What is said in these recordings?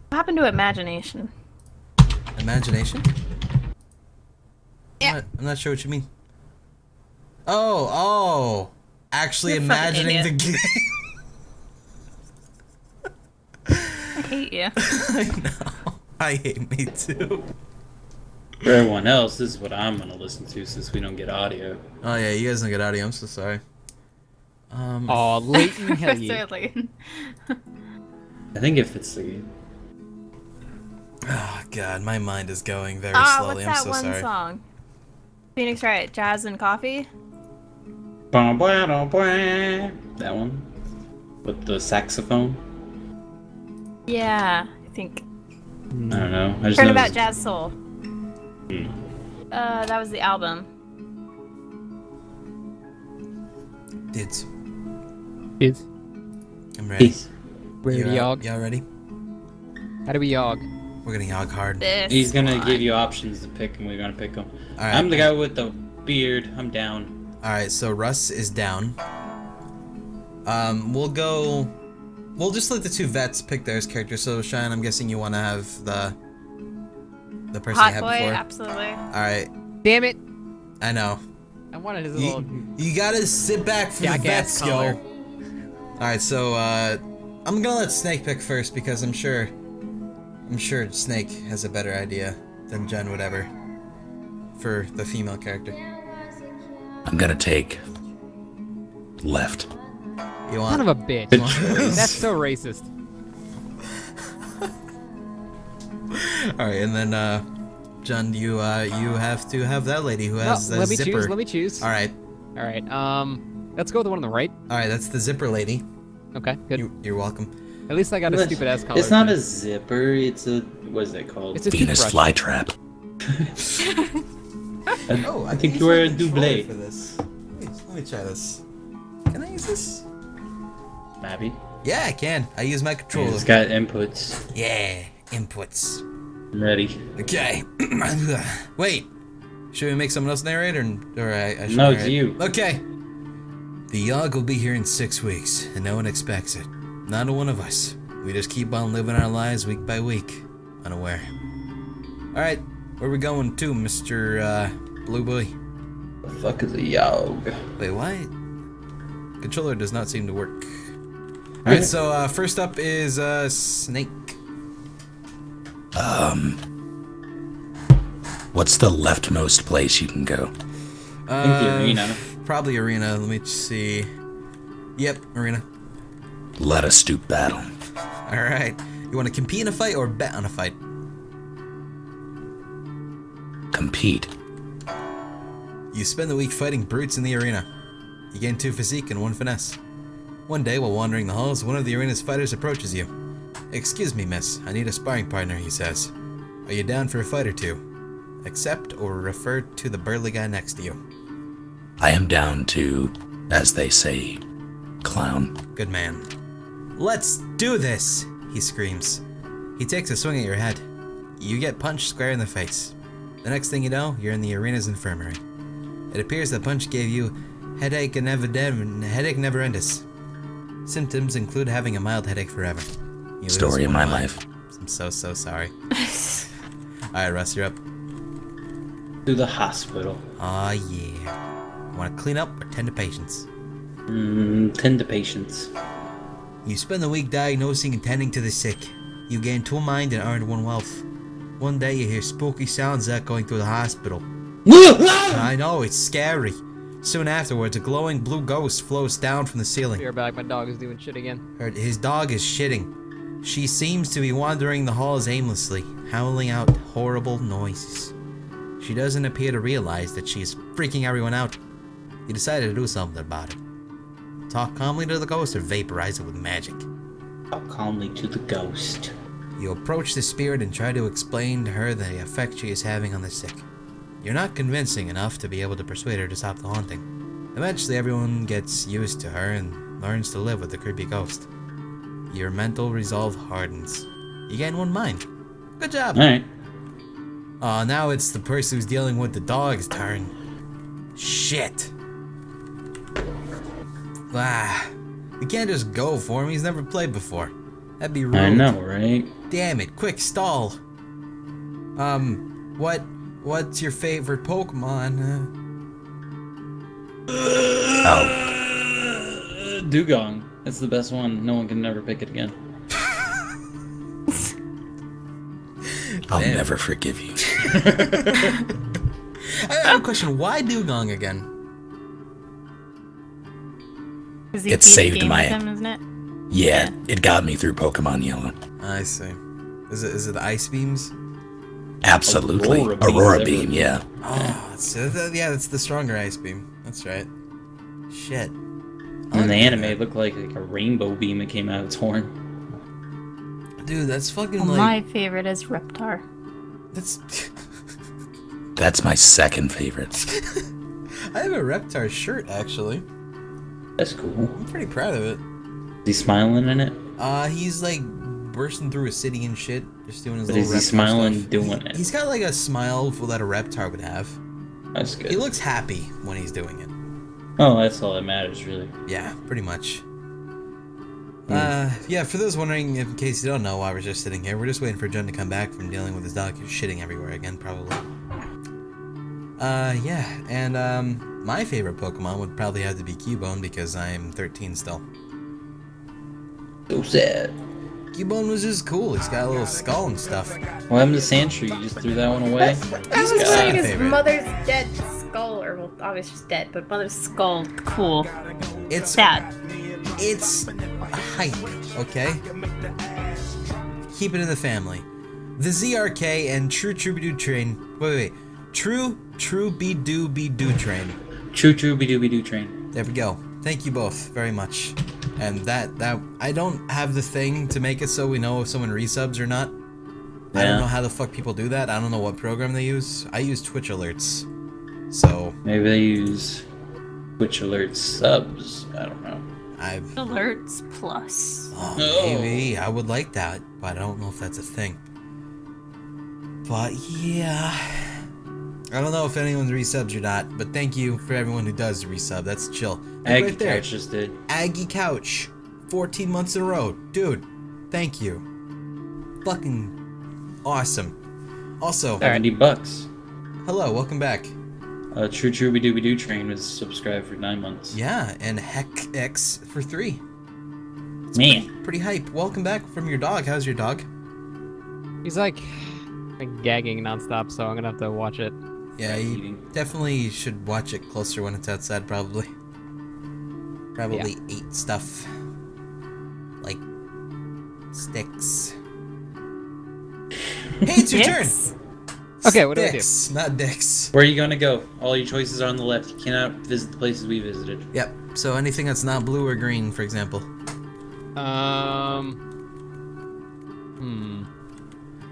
What happened to imagination? Imagination? Yeah. I'm not sure what you mean. Oh. Actually You're a fucking imagining the game. I hate you. I know. I hate me too. For everyone else, this is what I'm gonna listen to since we don't get audio. Oh yeah, you guys don't get audio. I'm so sorry. Oh, Leighton, hell yeah. I think if it's the Oh god, my mind is going very Ah, slowly. what's that I'm so one sorry. song? Phoenix Wright, Jazz and Coffee? that one with the saxophone. Yeah, I think. I don't know. I just know Turnabout this- Jazz Soul. That was the album. Dudes, Is I'm ready. He's, ready to Yawg? Y'all ready? How do we Yawg? We're gonna Yawg hard. This he's gonna one. give you options to pick, and we're gonna pick them. Alright. I'm the guy with the beard. I'm down. Alright, so Russ is down. We'll just let the two vets pick their characters. So Cheyenne, I'm guessing you wanna have the person you Hot had boy, before. absolutely. Alright. Damn it! I know. I wanted his little. You gotta sit back for the Jackass vets, collar. yo. Alright, so I'm gonna let Snake pick first because I'm sure Snake has a better idea than Jen would ever for the female character. I'm gonna take left. You want? Son of a bitch. That's so racist. Alright, and then Jen, you have to have that lady who has the let me zipper. choose. Let me choose. Alright. All right. Let's go with the one on the right. Alright, that's the zipper lady. Okay, good. You're welcome. At least I got a stupid ass collar. It's not a zipper. It's a what is it called? It's a Venus toothbrush. flytrap. Oh, I think you were a double. for this. Let me try this. Can I use this? Maybe. Yeah, I can. I use my controller. It's got inputs. Yeah, inputs. I'm ready. Okay. Wait. Should we make someone else narrate, or I should No, it's narrate? you. Okay. The Yawg will be here in 6 weeks, and no one expects it. Not a one of us. We just keep on living our lives week by week, unaware. Alright, where we going to, Mr. Blue Boy? The fuck is a Yawg? Wait, why? Controller does not seem to work. Alright, so first up is Snake. What's the leftmost place you can go? I think the arena. Probably arena. Let me see. Yep, arena. Let us do battle. Alright. You want to compete in a fight or bet on a fight? Compete. You spend the week fighting brutes in the arena. You gain 2 physique and 1 finesse. One day, while wandering the halls, one of the arena's fighters approaches you. "Excuse me, miss. I need a sparring partner," he says. "Are you down for a fight or two? Accept or refer to the burly guy next to you." I am down to, as they say, clown. Good man. "Let's do this!" he screams. He takes a swing at your head. You get punched square in the face. The next thing you know, you're in the arena's infirmary. It appears the punch gave you headache never endis. Symptoms include having a mild headache forever. You lose Story of one my eye. life. I'm so sorry. Alright, Russ, you're up. To the hospital. Aw, yeah. Want to clean up or tend to patients? Tend to patients. You spend the week diagnosing and tending to the sick. You gain 2 mind and earn 1 wealth. One day you hear spooky sounds echoing through the hospital. I know, it's scary. Soon afterwards, a glowing blue ghost floats down from the ceiling. You're back. My dog is doing shit again. His dog is shitting. She seems to be wandering the halls aimlessly, howling out horrible noises. She doesn't appear to realize that she is freaking everyone out. You decided to do something about it. Talk calmly to the ghost or vaporize it with magic. Talk calmly to the ghost. You approach the spirit and try to explain to her the effect she is having on the sick. You're not convincing enough to be able to persuade her to stop the haunting. Eventually everyone gets used to her and learns to live with the creepy ghost. Your mental resolve hardens. You gain 1 mind. Good job! Alright. Now it's the person who's dealing with the dog's turn. Shit! We can't just go for him, he's never played before. That'd be rude. I know, right? Damn it, quick, stall. What's your favorite Pokemon? Oh, Dugong. That's the best one. No one can never pick it again. I'll Damn. never forgive you. I have a question. Why Dugong again? Is he It beat the saved game my- with him, isn't it? Yeah, it got me through Pokemon Yellow. I see. Is it the ice beams? Absolutely. Aurora beams Aurora everywhere. beam, yeah. Oh, yeah, that's the stronger ice beam. That's right. Shit. In the anime, it looked like a rainbow beam that came out of its horn. Dude, that's fucking Well, like. my favorite is Reptar. That's. That's my second favorite. I have a Reptar shirt actually. That's cool. I'm pretty proud of it. Is he smiling in it? He's like bursting through a city and shit, just doing his But little is he Reptar smiling stuff. doing it? He's got like a smile that a Reptar would have. That's good. He looks happy when he's doing it. Oh, that's all that matters, really. Yeah, pretty much. Yeah, for those wondering, in case you don't know why we're just sitting here, we're just waiting for Jund to come back from dealing with his dog who's shitting everywhere again, probably. Yeah, and, my favorite Pokemon would probably have to be Cubone because I'm 13 still. So sad. Cubone was just cool. He's got a little skull and stuff. What happened to Sandshrew? You just threw that one away? He's I got was my saying his favorite. mother's dead skull, or well, obviously she's dead, but mother's skull, cool. It's Sad. It's hype, okay? Keep it in the family. The ZRK and True Be-Doo Train. Wait. True Be-Doo Train. True be-doo train. There we go. Thank you both very much. And that I don't have the thing to make it so we know if someone resubs or not. I don't know how the fuck people do that. I don't know what program they use. I use Twitch alerts. So Maybe they use Twitch alerts subs. I don't know. I've Alerts plus. maybe I would like that, but I don't know if that's a thing. But yeah, I don't know if anyone's resubs or not. But thank you for everyone who does resub. That's chill. Look Aggie right there. Couch just did. Aggie Couch, 14 months in a row, dude. Thank you. Fucking awesome. Also, $70. hello, welcome back. True be-doo train was subscribed for 9 months. Yeah, and Heck X for 3. Man. Pretty hype. Welcome back from your dog. How's your dog? He's like gagging nonstop, so I'm gonna have to watch it. Yeah, you Eating. definitely should watch it closer when it's outside, probably. Probably eat stuff. Like sticks. Hey, it's your turn! Dicks? Okay, what do I do? Sticks, not dicks. Where are you gonna go? All your choices are on the left. You cannot visit the places we visited. Yep, so anything that's not blue or green, for example.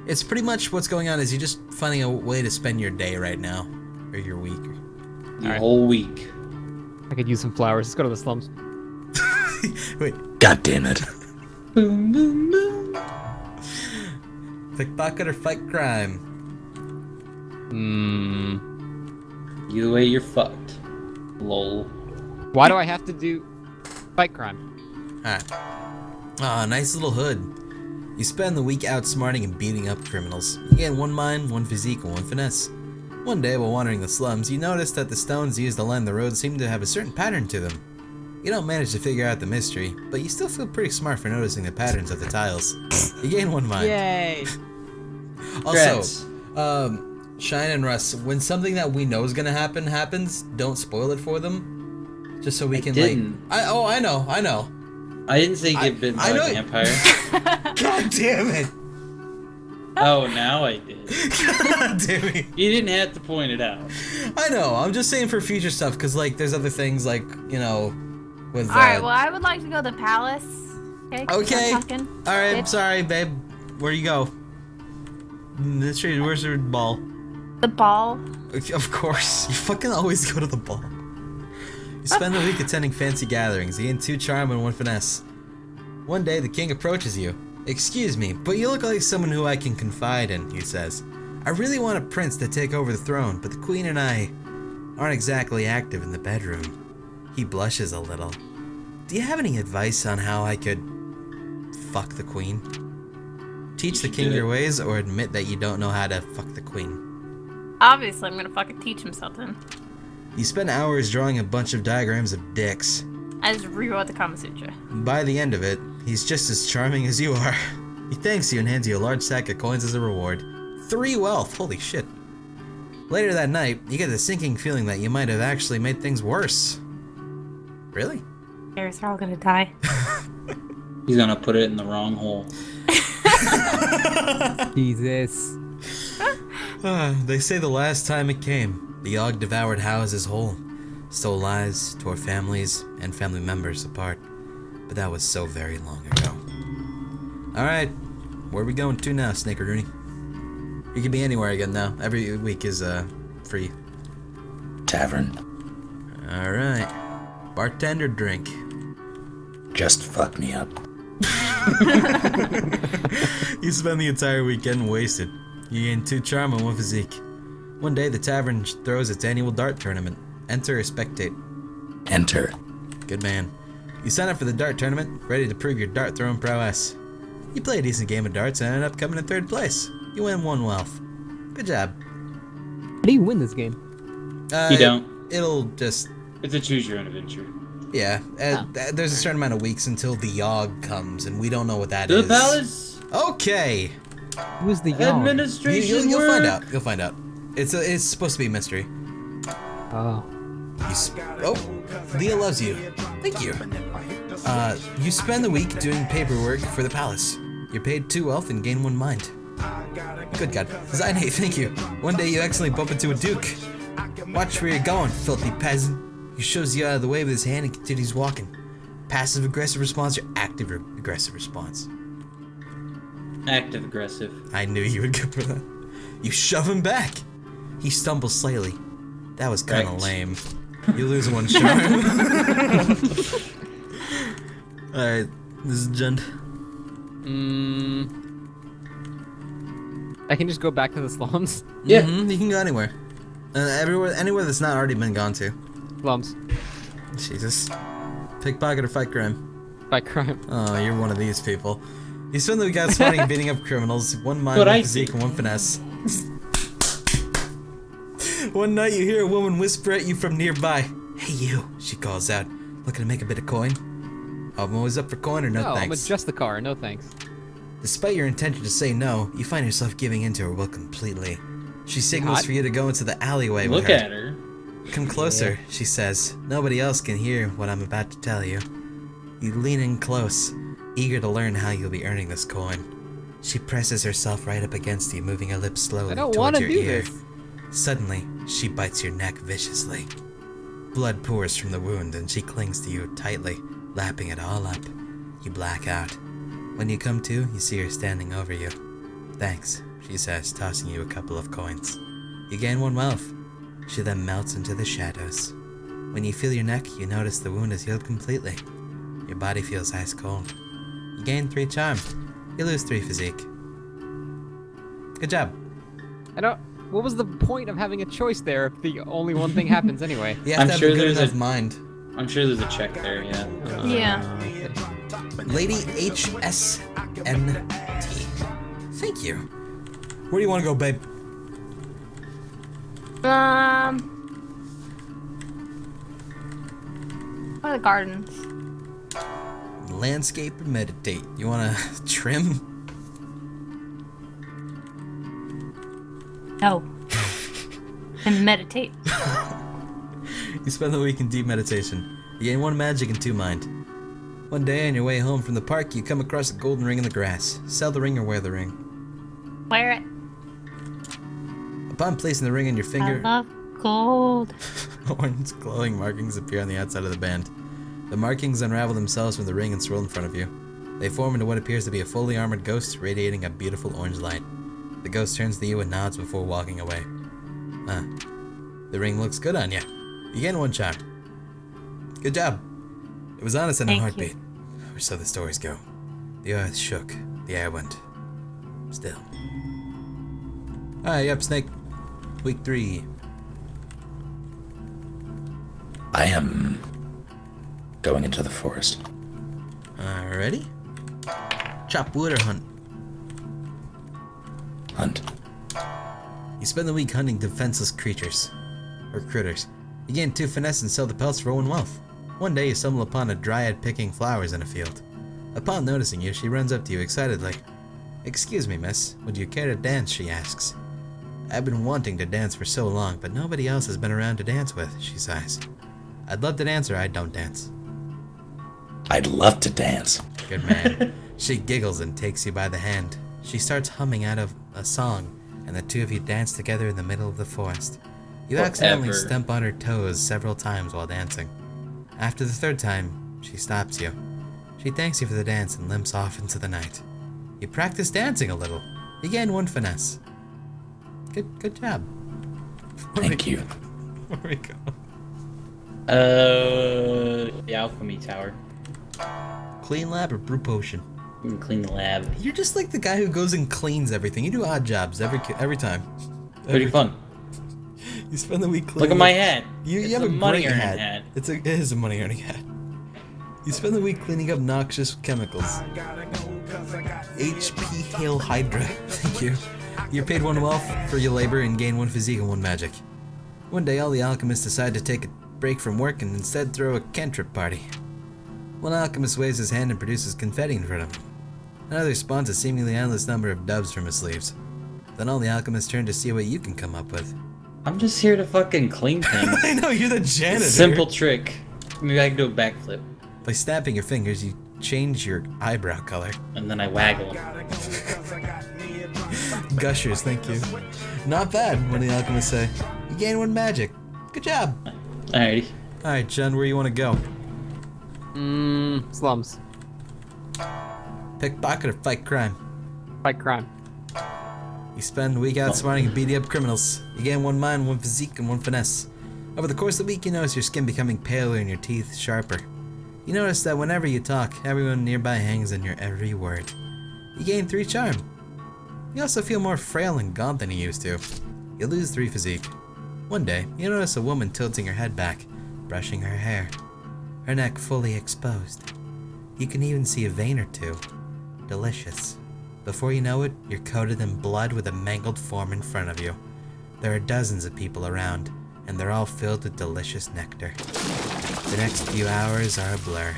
It's pretty much what's going on is you're just finding a way to spend your day right now. Or your week. The Alright. whole week. I could use some flowers. Let's go to the slums. Wait, God damn it. Boom, boom, boom. pickpocket or fight crime? Either way, you're fucked. Lol. Why do I have to do fight crime? Alright. Ah, nice little hood. You spend the week outsmarting and beating up criminals. You gain one mind, one physique, and one finesse. One day, while wandering the slums, you notice that the stones used to line the road seem to have a certain pattern to them. You don't manage to figure out the mystery, but you still feel pretty smart for noticing the patterns of the tiles. You gain one mind. Yay! Also, Congrats. Shine and Russ, when something that we know is gonna happen happens, don't spoil it for them. Just so we can didn't. I know. I didn't say get bitten by I know a vampire. God damn it! Oh, now I did. God damn it! You didn't have to point it out. I know. I'm just saying for future stuff, because like there's other things like with. Alright, well, I would like to go to the palace. Okay. Okay. Start talking. All right. Bitch. Sorry, babe. Where you go? Where's your ball? The ball. Of course. You fucking always go to the ball. You spend the week attending fancy gatherings. You gain 2 charm and 1 finesse. One day, the king approaches you. Excuse me, but you look like someone who I can confide in, he says. I really want a prince to take over the throne, but the queen and I aren't exactly active in the bedroom. He blushes a little. Do you have any advice on how I could fuck the queen. Teach the king your ways or admit that you don't know how to fuck the queen. Obviously, I'm gonna fucking teach him something. You spend hours drawing a bunch of diagrams of dicks. I just rewrote the Kama Sutra. By the end of it, he's just as charming as you are. He thanks you and hands you a large sack of coins as a reward. 3 wealth, holy shit. Later that night, you get the sinking feeling that you might have actually made things worse. Really? They're all gonna die. He's gonna put it in the wrong hole. Jesus. They say the last time it came, the Yawhg devoured houses whole, stole lives, tore families and family members apart. But that was so very long ago. Alright, where are we going to now, Snake or Rooney? You can be anywhere again now. Every week is free. Tavern. Alright. Bartender drink. Just fuck me up. You spend the entire weekend wasted. You gain 2 charm and 1 physique. One day, the tavern throws its annual dart tournament. Enter or spectate. Enter. Good man. You sign up for the dart tournament, ready to prove your dart throwing prowess. You play a decent game of darts and end up coming in 3rd place. You win 1 wealth. Good job. How do you win this game? You don't. It'll just... It's a choose your own adventure. Yeah. There's a certain amount of weeks until the Yawhg comes, and we don't know what that The is. palace Okay. Who's the Yawhg? administration You'll work. find out. You'll find out. It's supposed to be a mystery. Oh. Leah loves you. Thank you. You spend the week doing paperwork for the palace. You're paid 2 wealth and gain 1 mind. Good God. Zainate, thank you. One day you accidentally bump into a duke. Watch where you're going, filthy peasant. He shoves you out of the way with his hand and continues walking. Passive aggressive response or active aggressive response? Active aggressive. I knew you would go for that. You shove him back. He stumbles slightly. That was kind of Right. lame. You lose 1 charm. Alright, this is JUND. I can just go back to the slums. Yeah. You can go anywhere. Anywhere that's not already been gone to. Slums. Jesus. Pickpocket or fight crime? By crime. Oh, you're one of these people. You spend the week out spotting and beating up criminals. 1 mind, What 1 I physique, see. and 1 finesse. One night you hear a woman whisper at you from nearby. Hey you, she calls out. Looking to make a bit of coin? I'm always up for coin or no I'm thanks. adjust the car. No thanks. Despite your intention to say no, you find yourself giving in to her will completely. She signals Hot. for you to go into the alleyway with Look her. at her. Come closer, she says. Nobody else can hear what I'm about to tell you. You lean in close, eager to learn how you'll be earning this coin. She presses herself right up against you, moving her lips slowly I don't towards want to your do ear. this. Suddenly, she bites your neck viciously. Blood pours from the wound and she clings to you tightly, lapping it all up. You black out. When you come to, you see her standing over you. Thanks, she says, tossing you a couple of coins. You gain 1 wealth. She then melts into the shadows. When you feel your neck, you notice the wound is healed completely. Your body feels ice cold. You gain 3 charm. You lose 3 physique. Good job. What was the point of having a choice there if the only one thing happens anyway? You have I'm to have sure a good there's enough a- mind. I'm sure there's a check there, yeah. Yeah. Lady HSNT. Thank you. Where do you want to go, babe? What are the gardens? Landscape or meditate? You want to trim? No. And meditate. You spend the week in deep meditation. You gain 1 magic and 2 mind. One day on your way home from the park, you come across a golden ring in the grass. Sell the ring or wear the ring. Wear it. Upon placing the ring on your finger, I love gold. orange glowing markings appear on the outside of the band. The markings unravel themselves from the ring and swirl in front of you. They form into what appears to be a fully armored ghost radiating a beautiful orange light. The ghost turns to you and nods before walking away. The ring looks good on you. You gain 1 charm. Good job. It was honest in a Thank heartbeat. you. Or so the stories go. The earth shook. The air went still. Alright, yep, Snake. Week 3. I am going into the forest. Alrighty. Chop wood or hunt? Hunt. You spend the week hunting defenseless creatures. Or critters. You gain 2 finesse and sell the pelts for 1 wealth. One day you stumble upon a dryad picking flowers in a field. Upon noticing you, she runs up to you excitedly. "Excuse me, miss, would you care to dance?" she asks. "I've been wanting to dance for so long, but nobody else has been around to dance with," she sighs. "I'd love to dance or I don't dance." I'd love to dance. Good man. She giggles and takes you by the hand. She starts humming out of a song, and the 2 of you dance together in the middle of the forest. You accidentally stump on her toes several times while dancing. After the 3rd time, she stops you. She thanks you for the dance and limps off into the night. You practice dancing a little. You gain 1 finesse. Good job. Thank you. Where we go? The alchemy tower. Clean lab or brew potion? You can clean the lab. You're just like the guy who goes and cleans everything. You do odd jobs every time. Pretty fun. You spend the week cleaning. Look at my hat. You It's have a a money great earning hat. hat. It is a money earning hat. You spend the week cleaning up noxious chemicals. HP Hail Hydra. Thank you. You're paid 1 wealth for your labor and gain 1 physique and 1 magic. One day all the alchemists decide to take a break from work and instead throw a cantrip party. One alchemist waves his hand and produces confetti in front of him. Another spawns a seemingly endless number of doves from his sleeves. Then all the alchemists turn to see what you can come up with. I'm just here to fucking clean things. I know, you're the janitor. Simple trick. Maybe I can do a backflip. By snapping your fingers, you change your eyebrow color. And then I waggle them. Gushers, thank you. Not bad, one of the alchemists say. You gain 1 magic. Good job. Alrighty. Alright, Jund, where you want to go? Slums. Pickpocket or fight crime? Fight crime. You spend the week outsmarting and beating up criminals. You gain 1 mind, 1 physique, and 1 finesse. Over the course of the week, you notice your skin becoming paler and your teeth sharper. You notice that whenever you talk, everyone nearby hangs on your every word. You gain 3 charm. You also feel more frail and gaunt than you used to. You lose 3 physique. One day, you notice a woman tilting her head back, brushing her hair, her neck fully exposed. You can even see a vein or 2. Delicious. Before you know it, you're coated in blood with a mangled form in front of you. There are dozens of people around, and they're all filled with delicious nectar. The next few hours are a blur.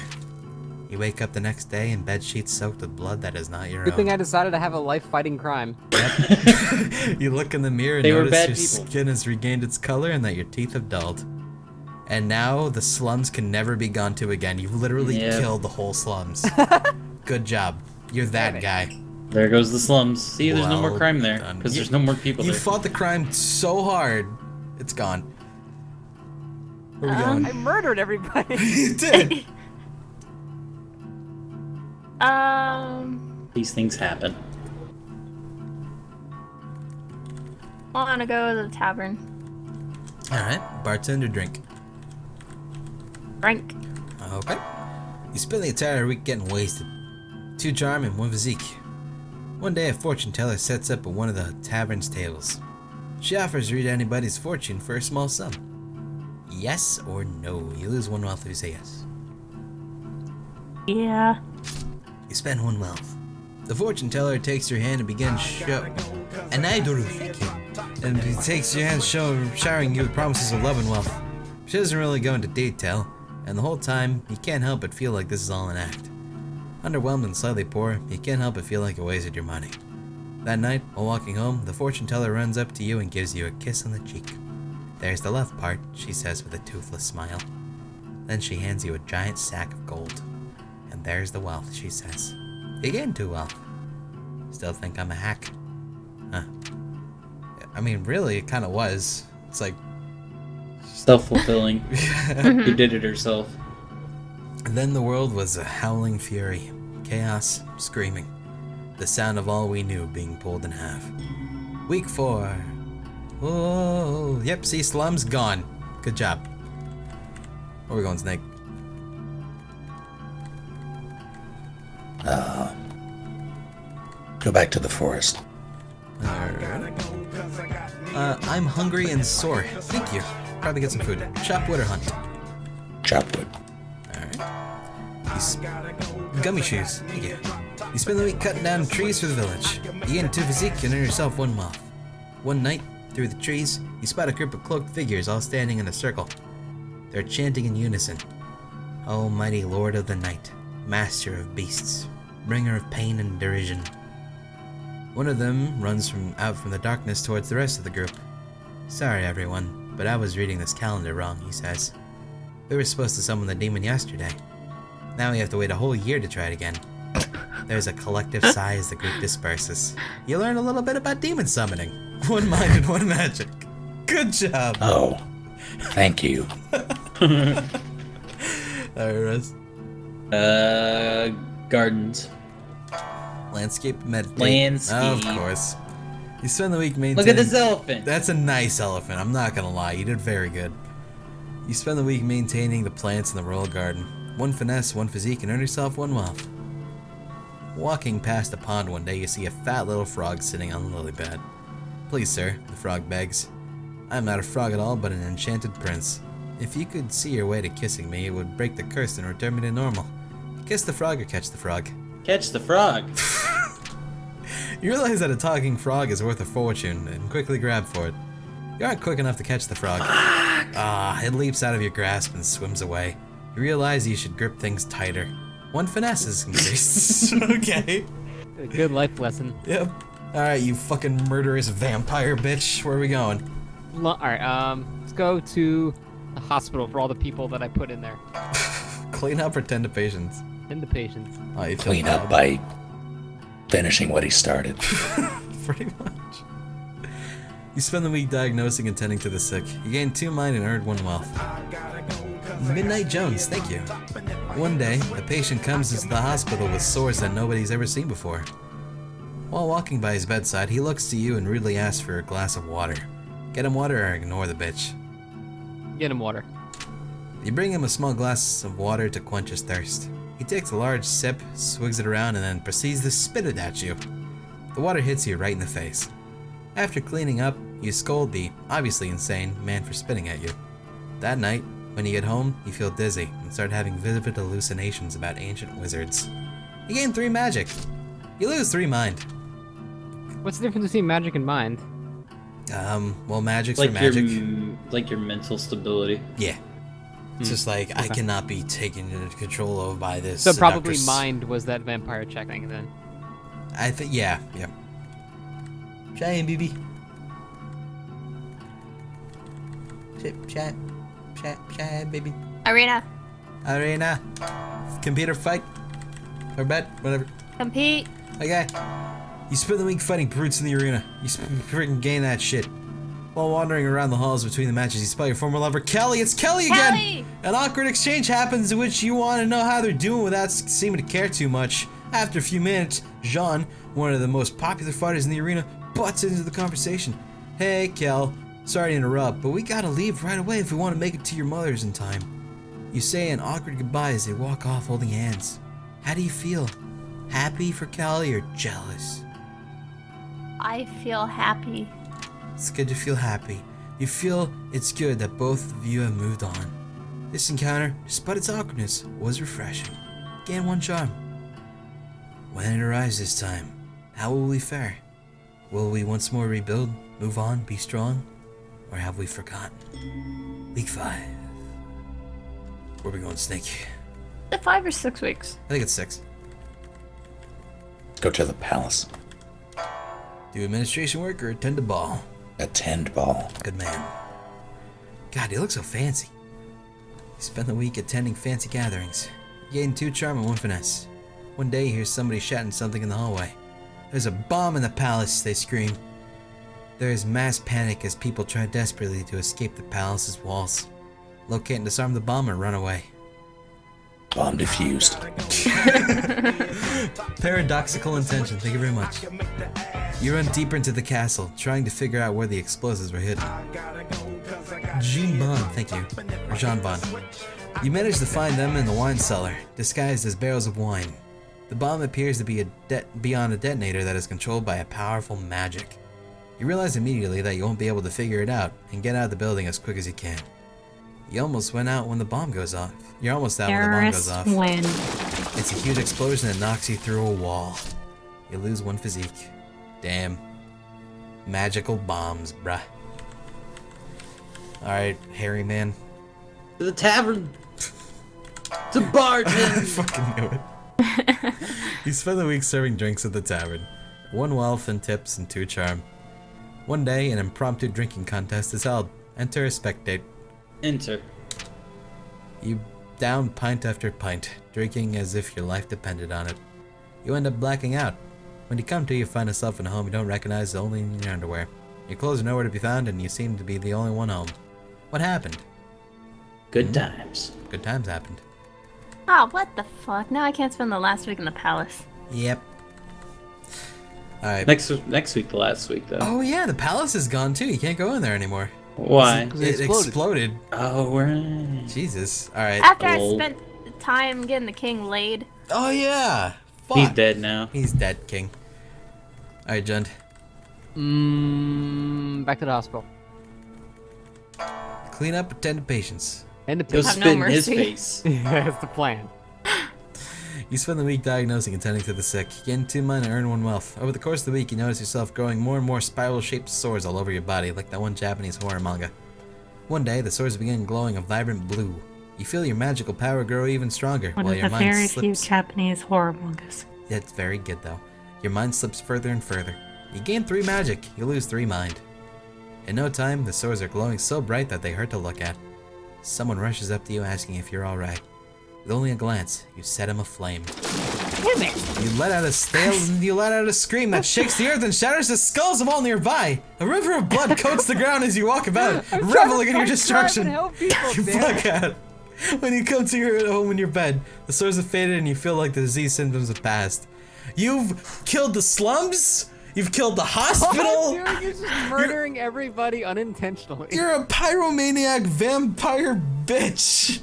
You wake up the next day in bed sheets soaked with blood that is not your Good own. thing I decided to have a life-fighting crime. Yep. You look in the mirror and They were notice bad your people. skin has regained its color and that your teeth have dulled. And now the slums can never be gone to again. You've literally Yep. killed the whole slums. Good job. You're that guy. There goes the slums. See, there's no more Well crime there. done. Because You- there's no more people You there. fought the crime so hard, it's gone. Where are we going? I murdered everybody. You did. These things happen. I wanna go to the tavern. Alright, bartender drink. Frank. Okay. You spend the entire week getting wasted. 2 charm and 1 physique. One day a fortune teller sets up at one of the tavern's tables. She offers to read anybody's fortune for a small sum. Yes or no. You lose 1 wealth if you say yes. Yeah. You spend 1 wealth. The fortune teller takes your hand and begins and I do thank you. And he takes your hand showering you with promises of love and wealth. She doesn't really go into detail, and the whole time you can't help but feel like this is all an act. Underwhelmed and slightly poor, you can't help but feel like you wasted your money. That night, while walking home, the fortune teller runs up to you and gives you a kiss on the cheek. There's the love part, she says with a toothless smile. Then she hands you a giant sack of gold. And there's the wealth, she says. You gain 2 wealth. Still think I'm a hack? Huh. I mean, really, it kind of was. It's like... Self-fulfilling. Who did it herself. And then the world was a howling fury. Chaos, screaming. The sound of all we knew being pulled in half. Week 4. Whoa. Yep, see, slum's gone. Good job. Where are we going, Snake? Go back to the forest. I'm hungry and sore. Thank you. Probably get some food. Chop wood or hunt? Chop wood. Alright. Gummy shoes. Thank you. You spend the week cutting down trees for the village. You gain 2 physique and earn yourself 1 wealth. One night, through the trees, you spot a group of cloaked figures all standing in a circle. They're chanting in unison. Almighty Lord of the Night, Master of Beasts, Bringer of Pain and Derision. One of them runs out from the darkness towards the rest of the group. Sorry everyone, but I was reading this calendar wrong, he says. We were supposed to summon the demon yesterday. Now we have to wait a whole year to try it again. There's a collective sigh as the group disperses. You learn a little bit about demon summoning. 1 mind and 1 magic. Good job! Oh, thank you. Alright, Russ. Gardens. Landscape meditate. Landscape. Of course. You spend the week maintaining... Look at this elephant! That's a nice elephant, I'm not gonna lie, you did very good. You spend the week maintaining the plants in the royal garden. 1 finesse, 1 physique, and earn yourself 1 wealth. Walking past a pond one day, you see a fat little frog sitting on the lily pad. Please, sir, the frog begs. I'm not a frog at all, but an enchanted prince. If you could see your way to kissing me, it would break the curse and return me to normal. Kiss the frog or catch the frog. Catch the frog! You realize that a talking frog is worth a fortune, and quickly grab for it. You aren't quick enough to catch the frog. It leaps out of your grasp and swims away. You realize you should grip things tighter. 1 finesse is increased. Okay. A good life lesson. Yep. Alright, you fucking murderous vampire bitch. Where are we going? Alright, let's go to the hospital for all the people that I put in there. Clean up or tend to patients? And the patients. Oh, you feel Clean bad. up by finishing what he started. Pretty much. You spend the week diagnosing and tending to the sick. You gain 2 mind and earn 1 wealth. Midnight Jones, thank you. One day, a patient comes into the hospital with sores that nobody's ever seen before. While walking by his bedside, he looks to you and rudely asks for a glass of water. Get him water or ignore the bitch. Get him water. You bring him a small glass of water to quench his thirst. He takes a large sip, swigs it around, and then proceeds to spit it at you. The water hits you right in the face. After cleaning up, you scold the obviously insane man for spitting at you. That night, when you get home, you feel dizzy and start having vivid hallucinations about ancient wizards. You gain 3 magic. You lose 3 mind. What's the difference between magic and mind? Well, magic's Like for magic. like your mental stability. Yeah. It's just like, I cannot be taken into control of by this. So probably seductress. mind was that vampire check thing then. I think, yeah. Giant baby. Chat, baby. Arena. Arena. Computer fight. Or bet, whatever. Compete. Okay. You spend the week fighting brutes in the arena. You freaking gain that shit. While wandering around the halls between the matches, you spot your former lover, Kelly. It's Kelly again! Kelly! An awkward exchange happens in which you want to know how they're doing without seeming to care too much. After a few minutes, JUND, one of the most popular fighters in the arena, butts into the conversation. Hey, Kel. Sorry to interrupt, but we gotta leave right away if we want to make it to your mother's in time. You say an awkward goodbye as they walk off holding hands. How do you feel? Happy for Kelly or jealous? I feel happy. It's good to feel happy. You feel it's good that both of you have moved on. This encounter, despite its awkwardness, was refreshing. Gain 1 charm. When it arrives this time, how will we fare? Will we once more rebuild, move on, be strong? Or have we forgotten? Week 5. Where are we going, Snake? The 5 or 6 weeks. I think it's 6. Go to the palace. Do administration work or attend a ball? Attend ball. Good man. God, you look so fancy. You spend the week attending fancy gatherings. You gain 2 charm and 1 finesse. One day you hear somebody shouting something in the hallway. There's a bomb in the palace, they scream. There is mass panic as people try desperately to escape the palace's walls. Locate and disarm the bomb or run away. Bomb defused. Paradoxical intention, thank you very much. You run deeper into the castle, trying to figure out where the explosives were hidden. Jean Bond, thank you. Or Jean Bond. You manage to find them in the wine cellar, disguised as barrels of wine. The bomb appears to be beyond a detonator that is controlled by a powerful magic. You realize immediately that you won't be able to figure it out, and get out of the building as quick as you can. You almost went out when the bomb goes off. You're almost out when the bomb goes off. Win. It's a huge explosion that knocks you through a wall. You lose one physique. Damn. Magical bombs, bruh. Alright, hairy man. To the tavern. To bargain. I fucking knew it. You spend the week serving drinks at the tavern. 1 wealth in tips and 2 charm. One day, an impromptu drinking contest is held. Enter a spectate. Enter. You down pint after pint, drinking as if your life depended on it. You end up blacking out. When you come to, you find yourself in a home you don't recognize, only in your underwear. Your clothes are nowhere to be found, and you seem to be the only one home. What happened? Good times. Good times happened. Oh, what the fuck? Now I can't spend the last week in the palace. Yep. Alright. Next week, the last week, though. Oh yeah, the palace is gone too. You can't go in there anymore. Why? It exploded. Oh, right. Jesus. Alright. After I spent time getting the king laid. Oh yeah. Fuck. He's dead now. He's dead, king. Alright, Jund. Back to the hospital. Clean up, attend to patients. And the Go Have no spit in his mercy. face. That's the plan. You spend the week diagnosing and tending to the sick. You gain 2 mana and earn 1 wealth. Over the course of the week, you notice yourself growing more and more spiral-shaped sores all over your body, like that one Japanese horror manga. One day, the sores begin glowing a vibrant blue. You feel your magical power grow even stronger, One while of your the mind very few slips. Japanese horror mangas. That's very good, though. Your mind slips further and further. You gain 3 magic, you lose 3 mind. In no time, the sores are glowing so bright that they hurt to look at. Someone rushes up to you asking if you're alright. With only a glance, you set him aflame. Damn it! You let out a scream that shakes the earth and shatters the skulls of all nearby. A river of blood coats the ground as you walk about, reveling in your destruction. You fuck out. When you come to your home in your bed, the sores have faded and you feel like the disease symptoms have passed. You've killed the slums. You've killed the hospital. Oh, dude, you're just murdering everybody unintentionally. You're a pyromaniac vampire bitch.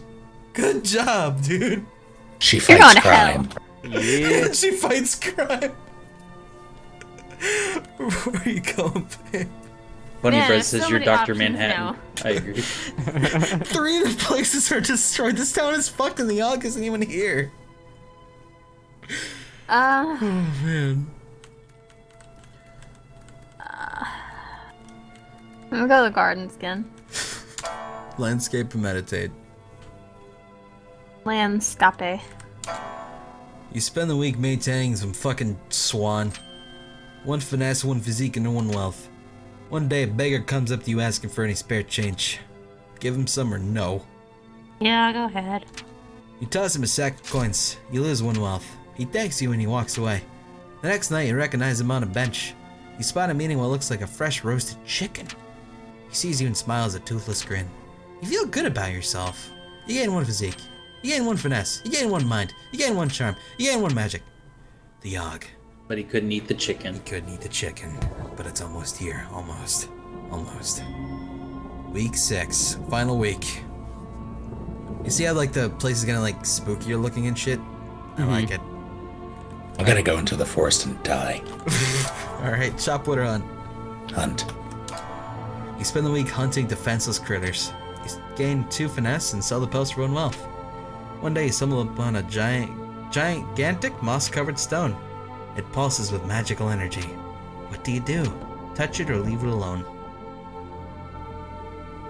Good job, dude. She You're fights going to hell. crime. Yeah. She fights crime. Where are you going, babe? Bunny Man, Bread there's says so you're many Dr. options Manhattan. now. I agree. 3 of the places are destroyed. This town is fucked and the Yawhg isn't even here. Oh, man. I'm gonna go to the gardens again. Landscape and meditate. Landscape. You spend the week maintaining some fucking swan. 1 finesse, 1 physique, and 1 wealth. One day a beggar comes up to you asking for any spare change. Give him some or no. Yeah, go ahead. You toss him a sack of coins. You lose 1 wealth. He thanks you and he walks away. The next night you recognize him on a bench. You spot him eating what looks like a fresh roasted chicken. He sees you and smiles a toothless grin. You feel good about yourself. You gain 1 physique. You gain 1 finesse. You gain 1 mind. You gain 1 charm. You gain 1 magic. The Yawhg. But he couldn't eat the chicken. Couldn't eat the chicken, but it's almost here. Almost. Almost. Week 6. Final week. You see how like the place is getting like spookier looking and shit? I like it. I'm gonna go into the forest and die. Alright, chop wood or hunt. Hunt. You spend the week hunting defenseless critters. You gain 2 finesse and sell the pelts for 1 wealth. One day you stumble upon a gigantic moss-covered stone. It pulses with magical energy. What do you do? Touch it or leave it alone?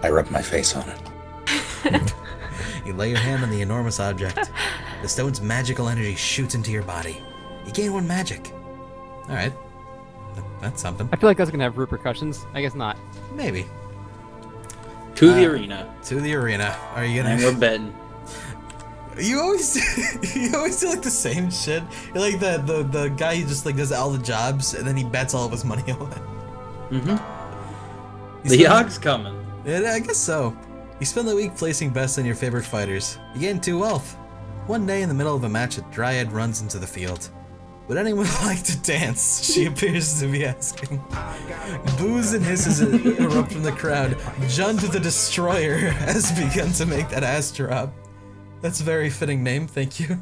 I rub my face on it. You lay your hand on the enormous object. The stone's magical energy shoots into your body. You gain 1 magic. Alright. That's something. I feel like that's gonna have repercussions. I guess not. Maybe. To the arena. To the arena. Are you And we're gonna... betting. You always do like the same shit. You're like the guy who just like does all the jobs and then he bets all of his money on it. Mm-hmm. The Yawhg's coming. Yeah, I guess so. You spend the week placing best on your favorite fighters. You gain 2 wealth. One day in the middle of a match, a dryad runs into the field. Would anyone like to dance? She appears to be asking. Boos and hisses erupt from the crowd. JUND the Destroyer has begun to make that ass drop. That's a very fitting name, thank you.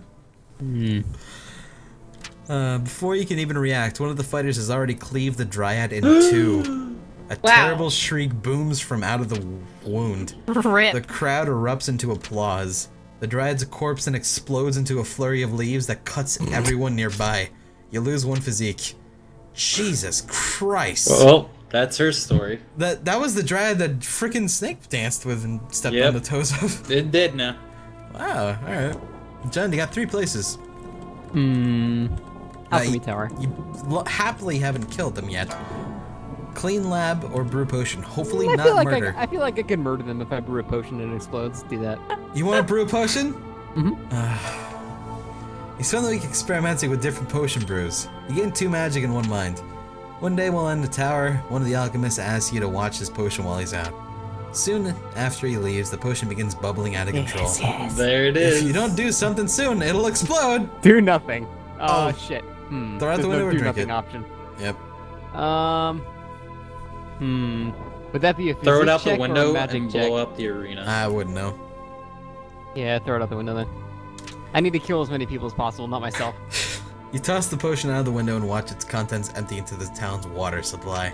Before you can even react, one of the fighters has already cleaved the dryad in 2. A terrible shriek booms from out of the wound. Rip. The crowd erupts into applause. The Dryad's corpse then explodes into a flurry of leaves that cuts everyone nearby. You lose one physique. Jesus Christ. Well, that's her story. That was the Dryad that frickin' Snake danced with and stepped on the toes of. It did now. Wow, alright. Jund, you got 3 places. Alchemy Tower. You happily haven't killed them yet. Clean lab or brew potion. Hopefully I not feel like murder. I feel like I could murder them if I brew a potion and it explodes. Do that. You want to brew a potion? Mm-hmm. You spend the week experimenting with different potion brews. You gain 2 magic and 1 mind. One day while in the tower, one of the alchemists asks you to watch his potion while he's out. Soon after he leaves, the potion begins bubbling out of control. There it is. If you don't do something soon, it'll explode! Do nothing. Oh. Shit. Throw out the window or do drink nothing it. option. Yep. Would that be a Throw it physics out the check or a window magic and check? blow up the arena. I wouldn't know. Yeah, throw it out the window then. I need to kill as many people as possible, not myself. You toss the potion out of the window and watch its contents empty into the town's water supply.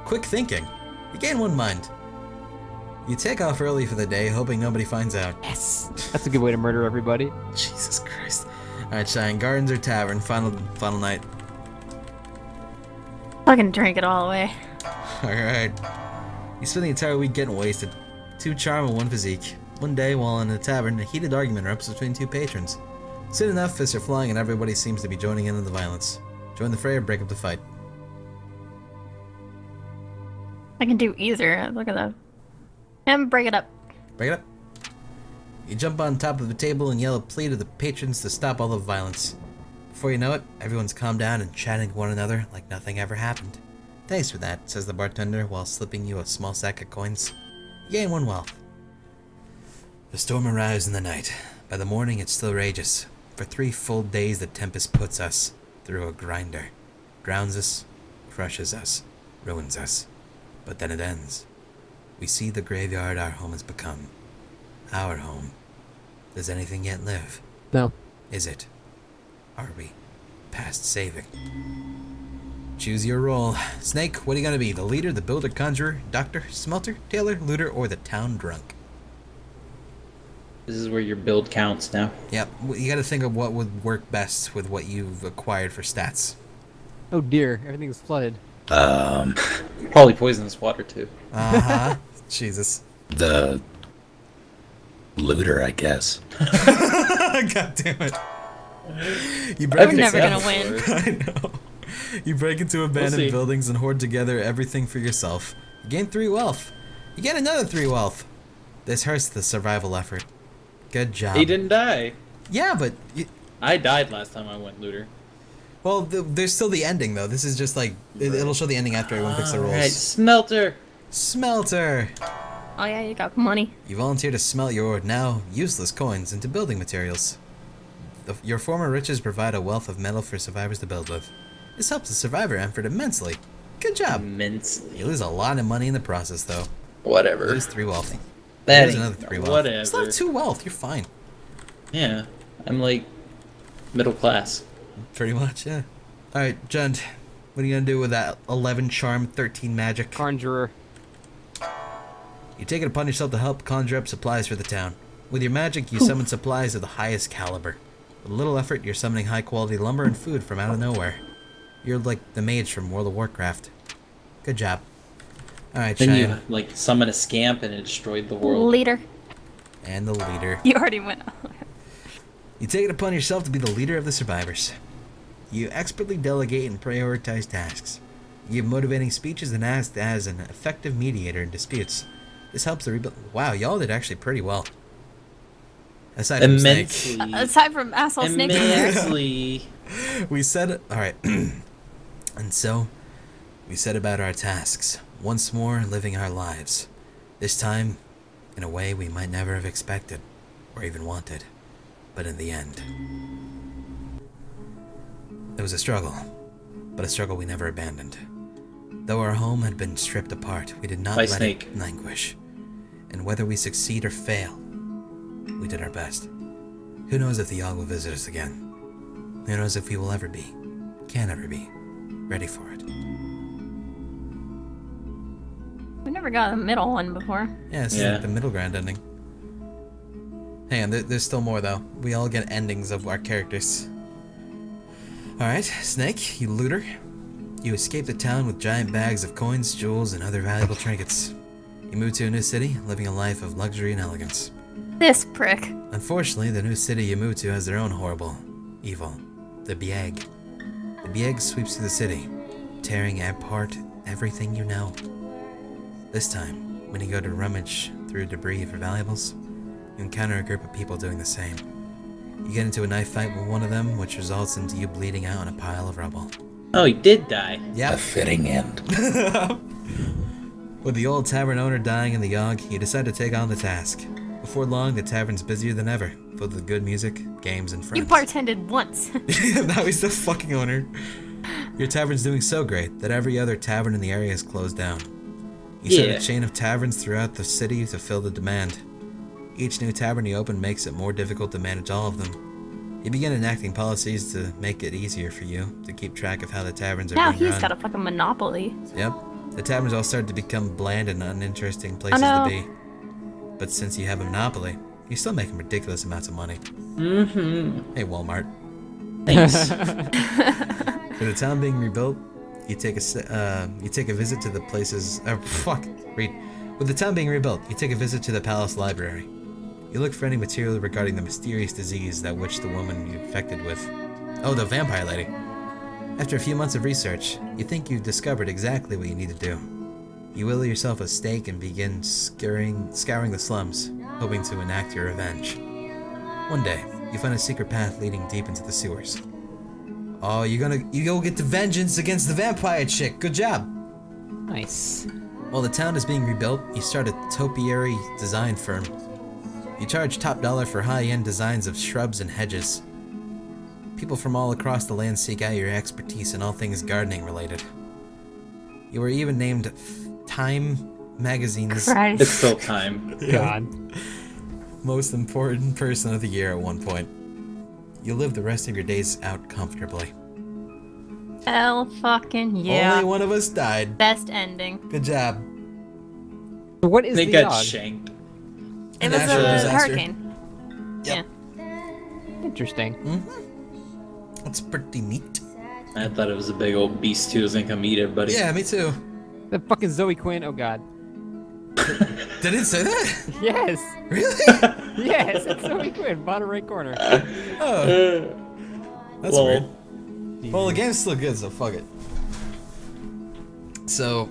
Quick thinking. You gain 1 mind. You take off early for the day, hoping nobody finds out. Yes! That's a good way to murder everybody. Jesus Christ. Alright, Shine. Gardens or tavern? Final night. Fucking drink it all away. Alright. You spend the entire week getting wasted. 2 charm and 1 physique. One day, while in a tavern, a heated argument erupts between 2 patrons. Soon enough, fists are flying and everybody seems to be joining in on the violence. Join the fray or break up the fight. I can do either. Look at that. And break it up. Break it up. You jump on top of the table and yell a plea to the patrons to stop all the violence. Before you know it, everyone's calmed down and chatting to one another like nothing ever happened. Thanks for that, says the bartender while slipping you a small sack of coins. You gain 1 wealth. The storm arrives in the night. By the morning, it still rages. For 3 full days, the tempest puts us through a grinder. Drowns us, crushes us, ruins us. But then it ends. We see the graveyard our home has become. Our home. Does anything yet live? No. Is it? Are we past saving? Choose your role. Snake, what are you gonna be? The leader, the builder, conjurer, doctor, smelter, tailor, looter, or the town drunk? This is where your build counts now. Yep, you gotta think of what would work best with what you've acquired for stats. Oh dear, everything's flooded. Probably poisonous water too. Uh-huh. Jesus. The looter, I guess. God damn it. You We're break never Except gonna win. for- I know. You break into abandoned see. buildings and hoard together everything for yourself. You gain 3 wealth. You get another 3 wealth. This hurts the survival effort. Good job. He didn't die. Yeah, but... I died last time I went looter. Well, there's still the ending, though. This is just like... It'll show the ending after everyone picks the rules. Alright, smelter. Smelter! Oh yeah, you got money. You volunteer to smelt your now useless coins into building materials. Your former riches provide a wealth of metal for survivors to build with. This helps the survivor effort immensely. Good job. Immensely. You lose a lot of money in the process, though. Whatever. Lose 3 wealth. That Lose ain't- another 3 wealth. Whatever. It's not 2 wealth. You're fine. Yeah, I'm like middle class. Pretty much, yeah. Alright, Jund. What are you gonna do with that 11 charm, 13 magic? Conjurer. You take it upon yourself to help conjure up supplies for the town. With your magic, you summon supplies of the highest caliber. With little effort, you're summoning high-quality lumber and food from out of nowhere. You're like the mage from World of Warcraft. Good job. Alright, Then Cheyenne. you like summon a scamp and it destroyed the world. Leader. And the leader. You already went. You take it upon yourself to be the leader of the survivors. You expertly delegate and prioritize tasks. You give motivating speeches and act as an effective mediator in disputes. This helps the rebuild. Wow, y'all did actually pretty well. Aside from Snake. Immensely. Aside from asshole snake in there. Immensely. We said, alright. And so, we set about our tasks. Once more, living our lives. This time, in a way we might never have expected, or even wanted. But in the end, it was a struggle, but a struggle we never abandoned. Though our home had been stripped apart, we did not By let Snake. it languish. And whether we succeed or fail, we did our best. Who knows if the Yawhg will visit us again? Who knows if we will ever be, can ever be, ready for it? We never got a middle one before. Yeah, this is Yeah. like the middle ground ending. Hang on, there's still more though. We all get endings of our characters. Alright, Snake, you looter. You escape the town with giant bags of coins, jewels, and other valuable trinkets. You move to a new city, living a life of luxury and elegance. This prick. Unfortunately, the new city you move to has their own horrible evil. The Yawhg. The Yawhg sweeps through the city, tearing apart everything you know. This time, when you go to rummage through debris for valuables, you encounter a group of people doing the same. You get into a knife fight with one of them, which results into you bleeding out on a pile of rubble. Oh, he did die. A Yep. fitting end. With the old tavern owner dying in the Yawhg, you decide to take on the task. Before long, the tavern's busier than ever, filled with good music, games, and friends. You bartended once. Now he's the fucking owner. Your tavern's doing so great that every other tavern in the area is closed down. You set a chain of taverns throughout the city to fill the demand. Each new tavern you open makes it more difficult to manage all of them. You begin enacting policies to make it easier for you to keep track of how the taverns are Now being run. he's got a fucking monopoly. Yep. The taverns all start to become bland and uninteresting places to be. But since you have a monopoly, you're still making ridiculous amounts of money. Mm-hmm. Hey, Walmart. Thanks. With the town being rebuilt, you take a visit to the places. With the town being rebuilt, you take a visit to the palace library. You look for any material regarding the mysterious disease that which the woman you infected with. Oh, the vampire lady. After a few months of research, you think you've discovered exactly what you need to do. You will yourself a stake and begin scouring the slums, hoping to enact your revenge. One day, you find a secret path leading deep into the sewers. Oh, you go get the vengeance against the vampire chick. Good job. Nice. While the town is being rebuilt, you start a topiary design firm. You charge top dollar for high-end designs of shrubs and hedges. People from all across the land seek out your expertise in all things gardening related. You were even named Time Magazine's It's still time. God. most important person of the year at one point. You'll live the rest of your days out comfortably. Hell fucking yeah. Only one of us died. Best ending. Good job. So what is They the got Yawhg? shanked. It was Natural a disaster. hurricane. Yep. Interesting. That's pretty neat. I thought it was a big old beast who was gonna come eat everybody. Yeah, me too. The fucking Zoe Quinn. Oh god. Did it say that? Yes. Really? Yes. It's Zoe Quinn. Bottom right corner. Oh, that's Lol. weird. Well, the game's still good, so fuck it. So,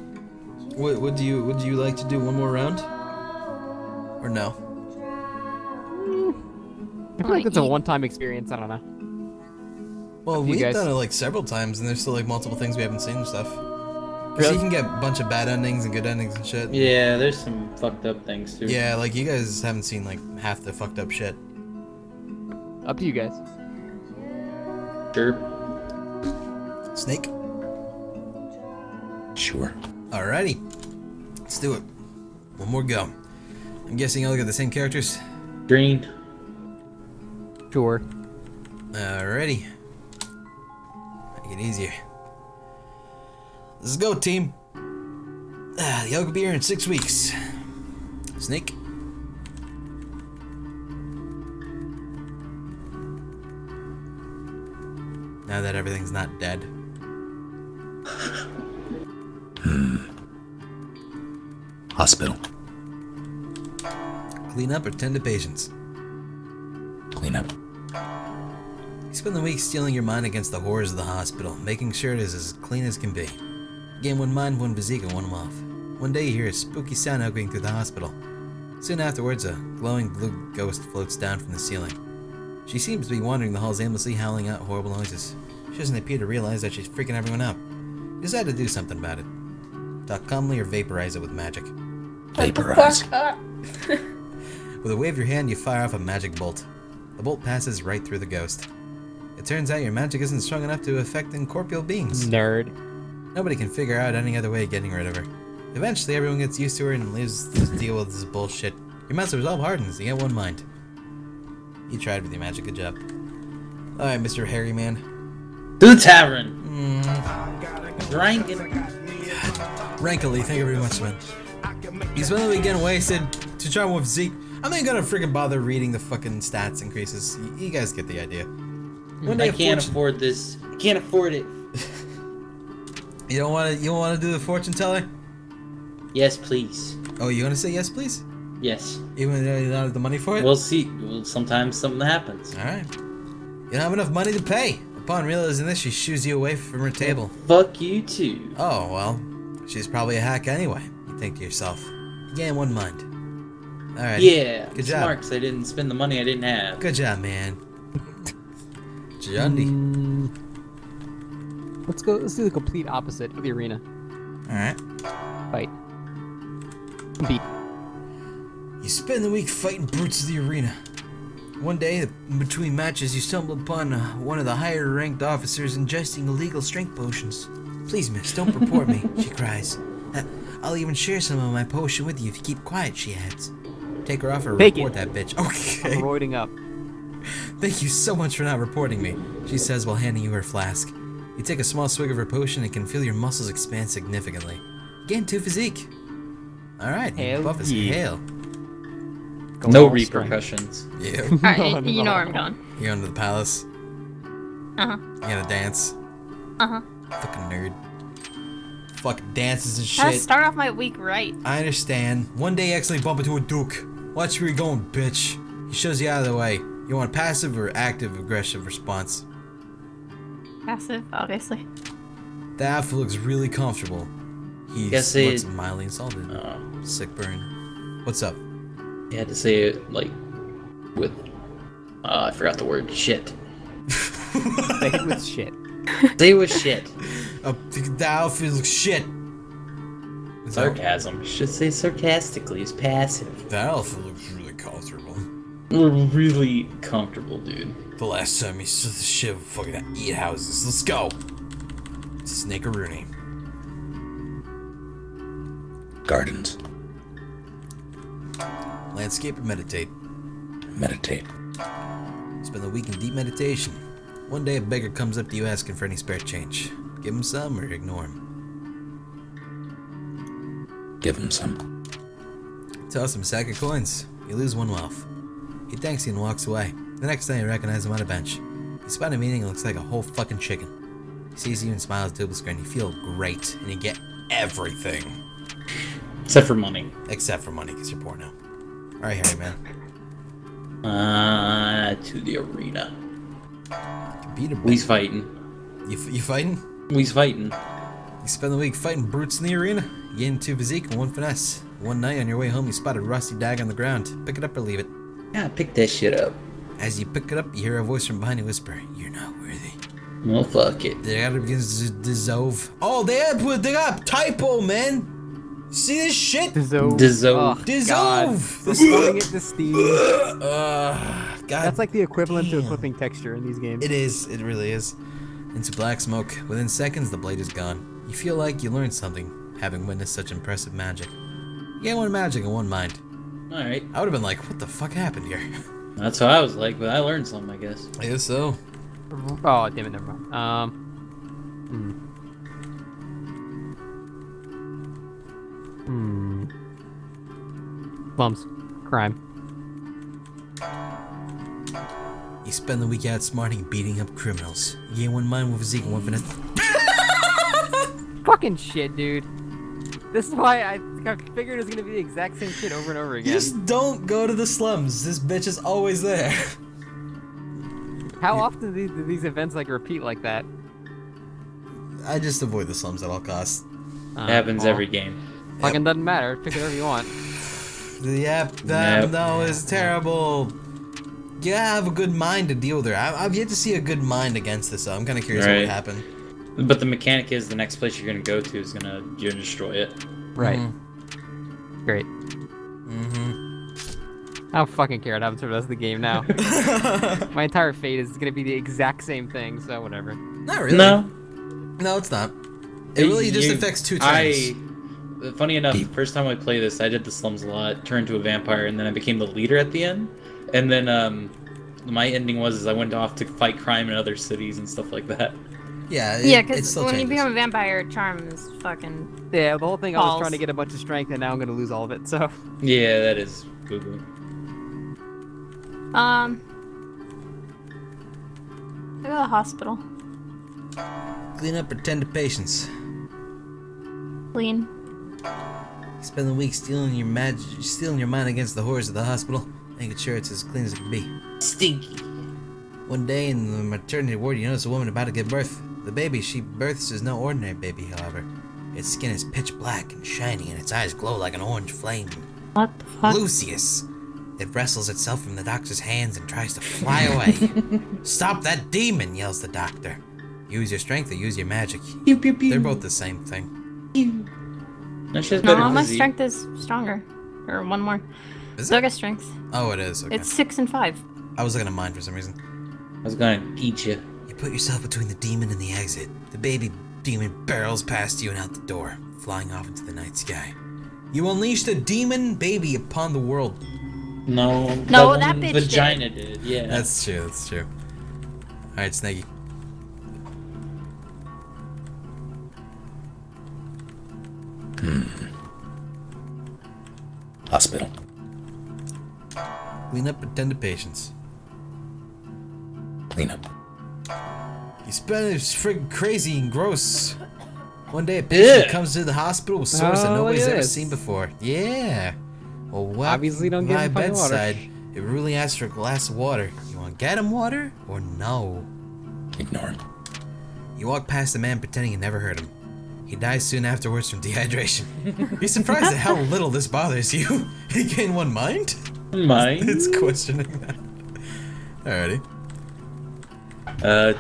would you like to do one more round, or no? I feel like it's a one-time experience. I don't know. Well, Up to you we've guys. done it like several times, and there's still like multiple things we haven't seen and stuff. Because Really? you can get a bunch of bad endings and good endings and shit. Yeah, there's some fucked up things too. Yeah, like you guys haven't seen like half the fucked up shit. Up to you guys. Sure. Snake. Sure. Alrighty, let's do it. One more go. I'm guessing y'all got the same characters. Green. Sure. Alrighty. Make it easier. Let's go, team. The Yawhg will be here in 6 weeks. Snake. Now that everything's not dead. Hospital. Clean up or tend to patients. Clean up. You spend the week steeling your mind against the horrors of the hospital, making sure it is as clean as can be. Gain one mind, one physique, and one wealth. One day you hear a spooky sound echoing through the hospital. Soon afterwards, a glowing blue ghost floats down from the ceiling. She seems to be wandering the halls aimlessly, howling out horrible noises. She doesn't appear to realize that she's freaking everyone out. You decide to do something about it. Talk calmly or vaporize it with magic. Vaporize. With a wave of your hand, you fire off a magic bolt. The bolt passes right through the ghost. It turns out your magic isn't strong enough to affect incorporeal beings. Nerd. Nobody can figure out any other way of getting rid of her. Eventually, everyone gets used to her and leaves to deal with this bullshit. Your mental resolve hardens, you get one mind. You tried with your magic, good job. Alright, Mr. Hairy Man. To the tavern. Drinking. Rankily, thank you very much, man. You spend the weekend wasted to charm with Zeke. I'm not gonna freaking bother reading the fucking stats increases. You guys get the idea. One day I can't afford this. I can't afford it. You don't wanna do the fortune teller? Yes, please. Oh, you wanna say yes, please? Yes. Even though you don't have the money for it? We'll see. Well, sometimes something happens. Alright. You don't have enough money to pay. Upon realizing this, she shoos you away from her table. Fuck you too. Oh, well. She's probably a hack anyway. You think to yourself. You gain one mind. Alright. Yeah. Good job. Smart, 'cause I didn't spend the money I didn't have. Good job, man. JUND. Let's go. Let's do the complete opposite of the arena. Alright. Fight. Beat. You spend the week fighting brutes of the arena. One day, in between matches, you stumble upon one of the higher-ranked officers ingesting illegal strength potions. Please, miss, don't report me, she cries. I'll even share some of my potion with you if you keep quiet, she adds. Take her off or Take report it. that bitch. Okay. I'm roiding up. Thank you so much for not reporting me, she says while handing you her flask. You take a small swig of her potion and can feel your muscles expand significantly. Gain 2 physique. Alright, Hell buff is yeah. hail. Going No all strength. repercussions. Yeah. Alright, you know where I'm going. You're going to the palace. Uh-huh. You gotta dance. Uh-huh. Fucking nerd. Fucking dances and Gotta shit. start off my week right. I understand. One day you accidentally bump into a duke. Watch where you're going, bitch. He shows you out of the way. You want passive or active aggressive response? Passive, obviously. The outfit looks really comfortable. He Guess looks it- mildly insulted. Oh. Sick burn. What's up? You had to say it like with. I forgot the word. Shit. Say it with shit. Say it with shit. The outfit looks shit. Is that- Sarcasm. Should say sarcastically. It's passive. The outfit looks really comfortable. We're really comfortable, dude. The last time he saw the shit of fucking eat houses. Let's go. Snickeroony. Gardens. Landscape or meditate? Meditate. Spend the week in deep meditation. One day a beggar comes up to you asking for any spare change. Give him some or ignore him. Give him some. Toss him a sack of coins. You lose 1 wealth. He thanks you and walks away. The next day you recognize him on a bench. You spot a meeting and looks like a whole fucking chicken. He sees you and smiles double screen. You feel great and you get everything. Except for money. Except for money because you're poor now. Alright, Harry, man. To the arena. Beat a We's fighting. You fighting? We's fighting. You spend the week fighting brutes in the arena. You gain 2 physique and 1 finesse. One night on your way home, you spot a rusty dagger on the ground. Pick it up or leave it. Yeah, pick that shit up. As you pick it up, you hear a voice from behind you whisper, "You're not worthy." Well, fuck it. The dagger begins to dissolve. Oh, they got typo, man. See this shit? Dissolve. Dissolve. Oh, Dissolve. God. Throwing it to Steam. God. That's like the equivalent to damn. equipping texture in these games. It is. It really is. Into black smoke. Within seconds, the blade is gone. You feel like you learned something, having witnessed such impressive magic. You get 1 magic and 1 mind. Alright. I would have been like, what the fuck happened here? That's what I was like, but I learned something, I guess. I guess so. Oh, damn it, never mind. Slums. Crime. You spend the week outsmarting, beating up criminals. You gain 1 mind, 1 physique, and 1 finesse. Fucking shit, dude. This is why I figured it was gonna be the exact same shit over and over again. Just don't go to the slums. This bitch is always there. How often do these events like repeat like that? I just avoid the slums at all costs. Happens well, every game. Fucking doesn't matter. Pick whatever you want. Yep, Nope. no, it's terrible. You have a good mind to deal with her. I've yet to see a good mind against this, so I'm kind of curious what Right. would happen. But the mechanic is the next place you're gonna go to is you're gonna destroy it. Right. Great. I don't fucking care what happens for the rest of the game now. My entire fate is gonna be the exact same thing, so whatever. Not really. No. No, it's not. It really just affects 2 turns. Funny enough, the first time I played this, I did the slums a lot, turned to a vampire, and then I became the leader at the end. And then my ending was I went off to fight crime in other cities and stuff like that. Yeah, Yeah, it because still when you changes. become a vampire, charm is fucking... Yeah, the whole thing I was Balls. trying to get a bunch of strength, and now I'm gonna lose all of it. So Yeah, that is boo boo. I go to the hospital. Clean up or tend to patients. Clean. You spend the week stealing your mind against the horrors of the hospital, making sure it's as clean as it can be. Stinky. One day in the maternity ward, you notice a woman about to give birth. The baby she births is no ordinary baby, however. Its skin is pitch black and shiny, and its eyes glow like an orange flame. What the fuck? Lucius! It wrestles itself from the doctor's hands and tries to fly away. Stop that demon, yells the doctor. Use your strength or use your magic. Pew, pew, pew. They're both the same thing. No, she has better No, my physique. strength is stronger. Or one more. Is So I it? got strength. Oh, it is. Okay. It's 6 and 5. I was looking at mine for some reason. I was gonna eat you. You put yourself between the demon and the exit. The baby demon barrels past you and out the door, flying off into the night sky. You unleash the demon baby upon the world. No, No, that woman's bitch vagina did. Yeah. That's true, that's true. Alright, Snaggy. Hospital. Clean up and tend to patients. Clean up. You spend it's friggin' crazy and gross. One day a patient Ugh. comes to the hospital with sores that Oh, nobody's ever yes. seen before. Yeah. Well, what? Obviously don't give my him fucking water. bedside, it really asks for a glass of water. You want to get him water or no? Ignore him. You walk past the man pretending you never heard him. He dies soon afterwards from dehydration. You're surprised at how little this bothers you. You gain one mind? Mine. It's questioning that. Alrighty.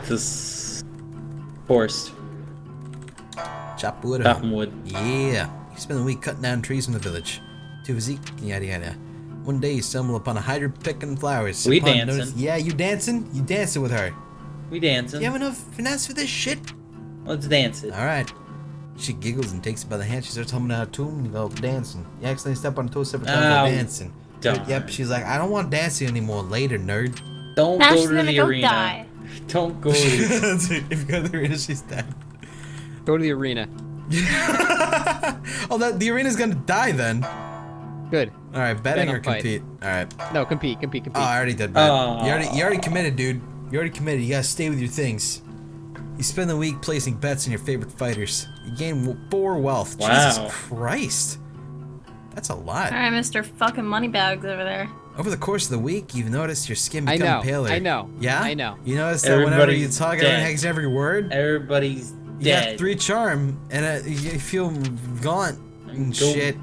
This forest. Chop wood. Chopping wood. Yeah. You spend the week cutting down trees from the village. To physique, yada yada. One day you stumble upon a hydrant picking flowers. We Upon dancing. Yeah, you dancing? You dancing with her. We dancing. You have enough finesse for this shit? Let's dance it. Alright. She giggles and takes it by the hand. She starts humming out a tune and you go dancing. You accidentally step on a toe separate times while Ow. dancing. Darn. Yep, she's like, I don't want dancing anymore later, nerd. Don't Now go she's to gonna the go arena. die. Don't go. If you go to the arena, she's dead. Go to the arena. Oh, the arena's gonna die then. Good. Alright, betting Bet or on fight. compete? Alright. No, compete. Oh, I already did bet. Aw. You already committed, dude. You already committed. You gotta stay with your things. You spend the week placing bets on your favorite fighters. You gain 4 wealth. Wow. Jesus Christ. That's a lot. Alright, Mr. fucking Moneybags over there. Over the course of the week, you've noticed your skin I become know. paler. I know. Yeah? I know. You notice that whenever you Everybody's talk, dead. everyone hangs every word? Everybody's You dead. got 3 charm, and you feel gaunt and Go shit.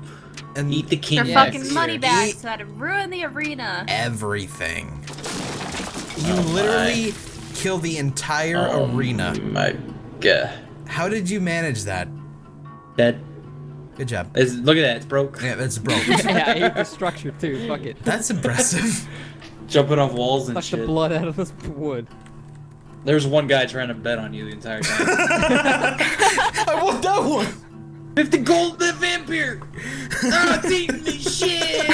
And Eat the king. They're Yeah, fucking sure. Moneybags Eat- who had to ruin the arena. everything. You Oh literally kill the entire arena. My God. How did you manage that? Dead. Good job. Look at that. It's broke. Yeah, that's broke. Yeah, I hate the structure too. Fuck it. That's impressive. Jumping off walls and Suck shit. the blood out of this wood. There's one guy trying to bet on you the entire time. I want that one. 50 gold, the vampire. Oh, it's eating me shit.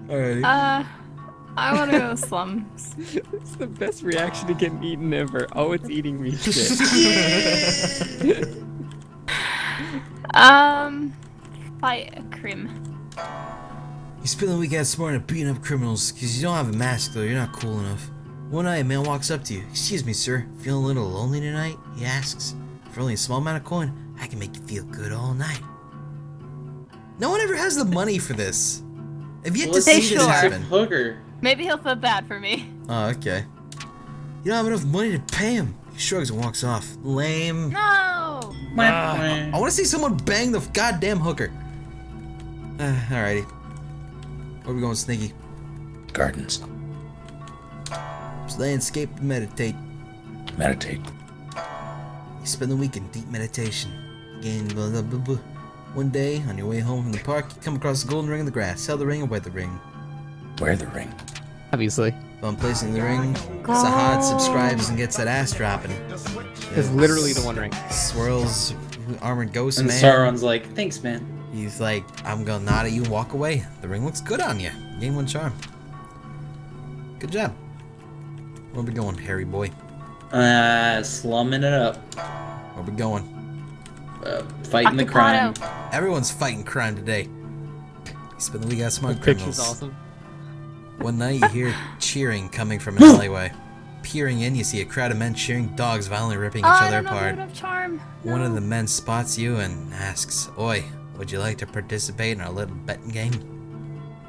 Alrighty. I wanna go slums. It's the best reaction to getting eaten ever. Oh, it's eating me shit. Fight a crim. You spend the week outsmarting and beating up criminals because you don't have a mask though, you're not cool enough. One night a man walks up to you. Excuse me, sir. Feeling a little lonely tonight? He asks. For only a small amount of coin, I can make you feel good all night. No one ever has the money for this. I've yet to They see sure. this It's a happen. hooker. Maybe he'll feel bad for me. Oh, okay. You don't have enough money to pay him. He shrugs and walks off. Lame. No! I want to see someone bang the goddamn hooker. Alrighty. Where we going, Sneaky? Gardens. Just landscape and meditate. Meditate. You spend the week in deep meditation. Gain blah blah blah blah. One day, on your way home from the park, you come across a golden ring in the grass. Sell the ring or wear the ring. Wear the ring. Obviously. Upon placing the ring, Sahad subscribes and gets that ass dropping. It's literally the One Ring. Swirls armored ghost And man. Sauron's like, thanks, man. He's like, I'm gonna nod at you and walk away. The ring looks good on you. Gain 1 charm. Good job. Where we going, hairy boy? Slumming it up. Where we going? Fighting the crime. Occupado. Everyone's fighting crime today. You spend the week as smart The picture's criminals. awesome. One night you hear cheering coming from an alleyway. Peering in, you see a crowd of men cheering dogs violently ripping each other apart. Charm. One of the men spots you and asks, "Oi, would you like to participate in our little betting game?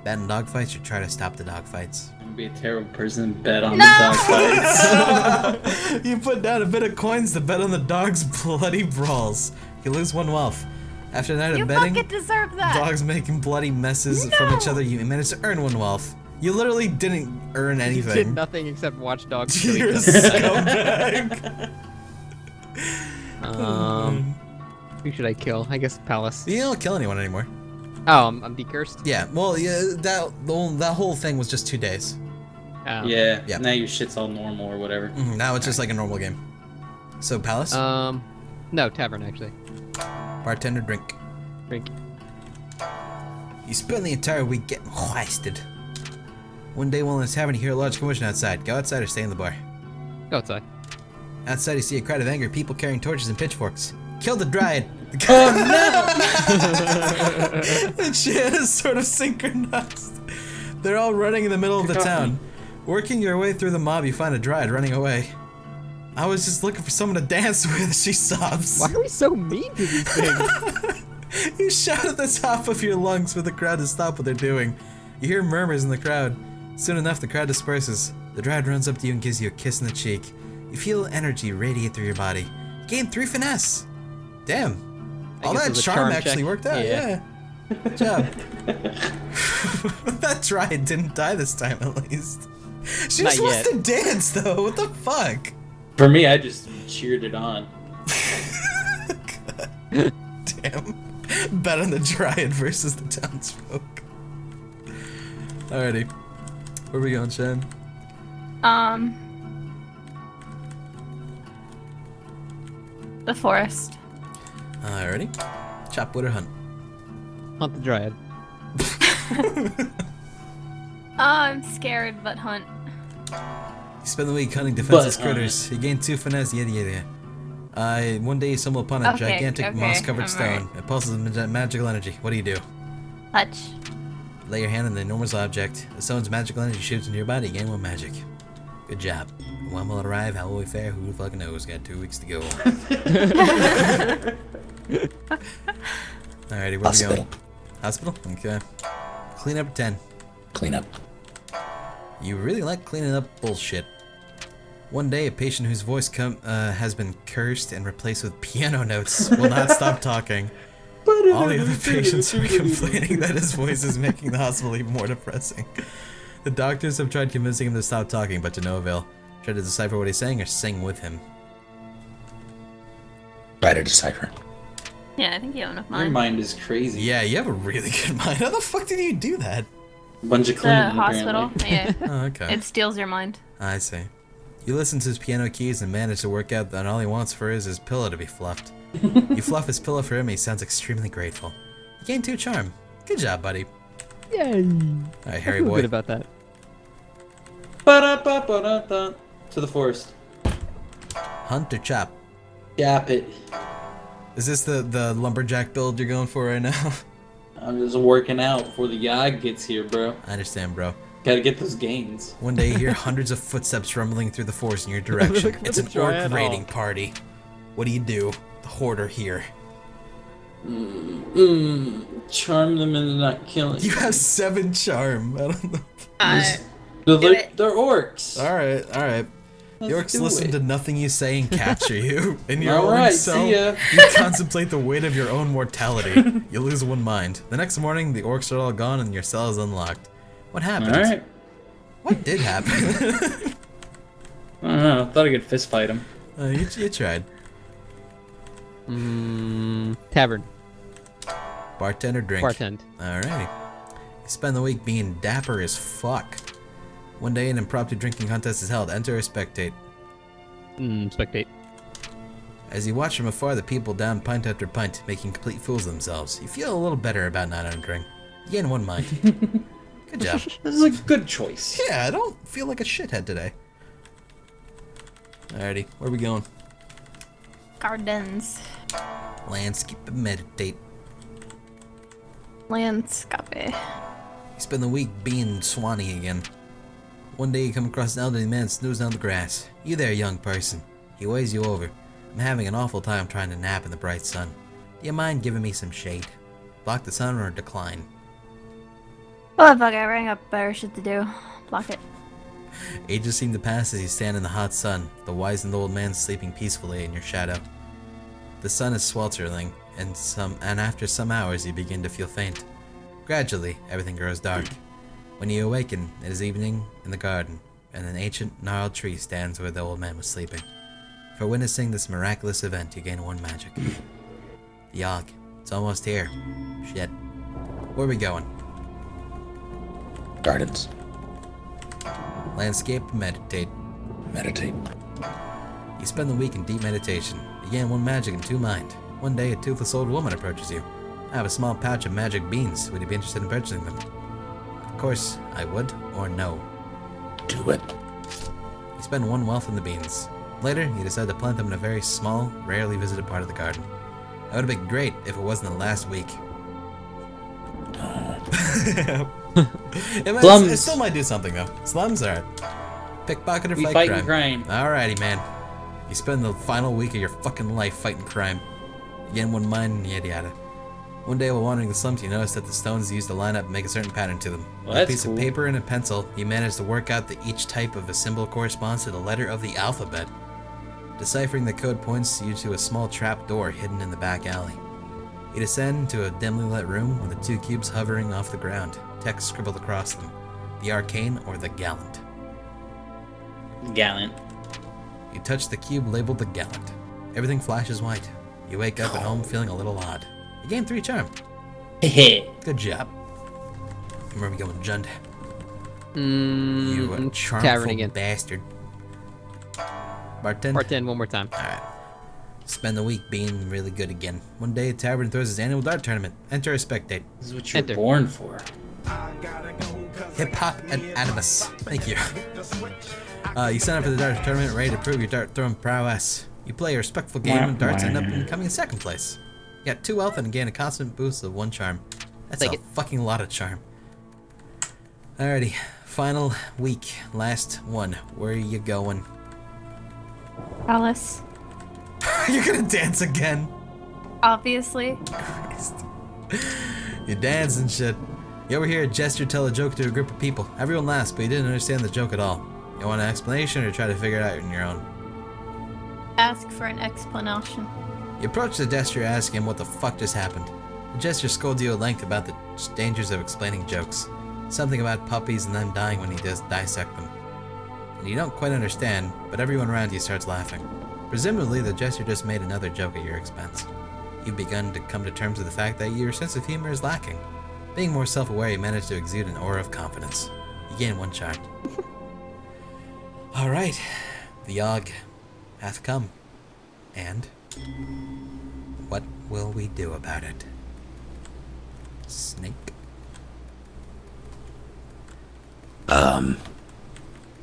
Bet on dogfights or try to stop the dogfights?" I'm gonna be a terrible person and bet on the dog fights. You put down a bit of coins to bet on the dog's bloody brawls. You lose 1 wealth. After a night of You betting, fucking deserve that. dogs making bloody messes from each other, you managed to earn 1 wealth. You literally didn't earn You did anything. nothing except watch dogs kill You're a each other. scumbag. Who should I kill? I guess Palace. You don't kill anyone anymore. Oh, I'm decursed? Yeah, well, yeah, that whole thing was just 2 days. Oh. Yeah, Yep. now your shit's all normal or whatever. Now it's just like a normal game. So, Palace? No, Tavern, actually. Bartender, drink. Drink. You spend the entire week getting wasted. One day while in the tavern, you hear a large commotion outside. Go outside or stay in the bar. Go outside. Outside, you see a crowd of angry people carrying torches and pitchforks. Kill the dryad! Oh no! The chant is sort of synchronized. They're all running in the middle of the town. Working your way through the mob, you find a dryad running away. I was just looking for someone to dance with, she sobs. Why are we so mean to these things? You shout at the top of your lungs for the crowd to stop what they're doing. You hear murmurs in the crowd. Soon enough, the crowd disperses. The dryad runs up to you and gives you a kiss in the cheek. You feel energy radiate through your body. You gain 3 finesse. Damn. All guess that it was a charm charm actually check. worked out, yeah. Good job. That dryad didn't die this time, at least. She Not just wants yet. to dance, though. What the fuck? For me, I just cheered it on. Damn. Bet on the dryad versus the townsfolk. Alrighty. Where are we going, Shen? The forest. Alrighty. Chop wood or hunt? Hunt the Dryad. I'm scared, but hunt. You spend the week hunting defenseless But, critters. You gain 2 finesse, yada. One day you stumble upon a Okay, gigantic okay, moss-covered I'm stone. It pulses with magical energy. What do? Touch. Lay your hand on the enormous object. The stone's magical energy shoots into your body. You gain 1 magic. Good job. When will it arrive? How will we fare? Who the fucking knows? Got 2 weeks to go. Alrighty, where are we going? Hospital? Okay. Clean up 10. Clean up. You really like cleaning up bullshit. One day, a patient whose voice has been cursed and replaced with piano notes will not stop talking. All the other patients are complaining that his voice is making the hospital even more depressing. The doctors have tried convincing him to stop talking, but to no avail. Try to decipher what he's saying or sing with him. Try to decipher. Yeah, I think you have enough Your mind. mind is crazy. Yeah, you have a really good mind. How the fuck did you do that? Bunch of The cleaning, hospital. apparently. Yeah. Oh, okay. It steals your mind. I see. You listen to his piano keys and manage to work out that all he wants for is his pillow to be fluffed. You fluff his pillow for him and he sounds extremely grateful. You gain 2 charm. Good job, buddy. Yay! Alright, Harry I feel boy. good about that. Ba-da-ba-ba-da-da. To the forest. Hunt or chop? Yap it. Is this the lumberjack build you're going for right now? I'm just working out before the Yawhg gets here, bro. I understand, bro. Gotta get those gains. One day you hear hundreds of footsteps rumbling through the forest in your direction. Look for It's the an orc dryad. raiding party. What do? The hoarder here. Charm them into not killing. You have 7 charm. I don't know. They're orcs. Alright. The Let's orcs do listen it. to nothing you say and capture you. In your own Alright, self, see ya. you contemplate the weight of your own mortality. You lose 1 mind. The next morning, the orcs are all gone and your cell is unlocked. What happened? Alright. What did happen? I don't know. I thought I could fist fight him. You tried. Tavern. Bartender, drink. Bartend. Alrighty. You spend the week being dapper as fuck. One day, an impromptu drinking contest is held. Enter or spectate. Spectate. As you watch from afar, the people down pint after pint, making complete fools of themselves. You feel a little better about not entering. You gain 1 mind. Good job. This is a good choice. Yeah, I don't feel like a shithead today. Alrighty, where are we going? Gardens. Landscape and meditate. Landscape. You spend the week being Swanee again. One day you come across an elderly man snoozing on the grass. You there, young person. He waves you over. I'm having an awful time trying to nap in the bright sun. Do you mind giving me some shade? Block the sun or decline? Oh, fuck it. I got better shit to do. Block it. Ages seem to pass as you stand in the hot sun, the wizened old man sleeping peacefully in your shadow. The sun is sweltering, and after some hours you begin to feel faint. Gradually, everything grows dark. When you awaken, it is evening in the garden, and an ancient, gnarled tree stands where the old man was sleeping. For witnessing this miraculous event, you gain one magic. Yawhg, it's almost here. Shit. Where are we going? Gardens. Landscape, meditate. Meditate. You spend the week in deep meditation. You gain one magic and two mind. One day, a toothless old woman approaches you. I have a small pouch of magic beans. Would you be interested in purchasing them? Of course, I would, or no. Do it. You spend one wealth on the beans. Later, you decide to plant them in a very small, rarely visited part of the garden. That would have been great if it wasn't the last week. It still might do something though. Slums are pickpocket or fight crime. Alrighty, man. You spend the final week of your fucking life fighting crime. You gain one mind and yada yada. One day while wandering the slums, you notice that the stones used to line up make a certain pattern to them. With a piece of paper and a pencil, you manage to work out that each type of a symbol corresponds to the letter of the alphabet. Deciphering the code points you to a small trap door hidden in the back alley. You descend to a dimly lit room with the two cubes hovering off the ground, text scribbled across them. The arcane or the gallant. Gallant. You touch the cube labeled the gallant. Everything flashes white. You wake up at home feeling a little odd. You gain 3 charm. Good job. Where are we going, Jund? You a charmful bastard. Bartend? Bartend one more time. Alright. Spend the week being really good again. One day, a tavern throws its annual dart tournament. Enter or spectate. This is what you're born for. Hip-hop and animus. Thank you. You sign up for the dart tournament, ready to prove your dart throwing prowess. You play a respectful game and darts end up coming in second place. You got 2 health and gain a constant boost of 1 charm. That's a fucking lot of charm. Alrighty, final week, last one. Where are you going? Alice. You're gonna dance again. Obviously. Christ. You dance and shit. You overhear a gesture tell a joke to a group of people. Everyone laughs, but you didn't understand the joke at all. You want an explanation or try to figure it out on your own? Ask for an explanation. You approach the gesture asking him what the fuck just happened. The gesture scolds you at length about the dangers of explaining jokes. Something about puppies and them dying when he does dissect them. And you don't quite understand, but everyone around you starts laughing. Presumably, the gesture just made another joke at your expense. You've begun to come to terms with the fact that your sense of humor is lacking. Being more self-aware, you manage to exude an aura of confidence. You gain 1 charm. Alright, the Yawhg hath come. And what will we do about it? Snake?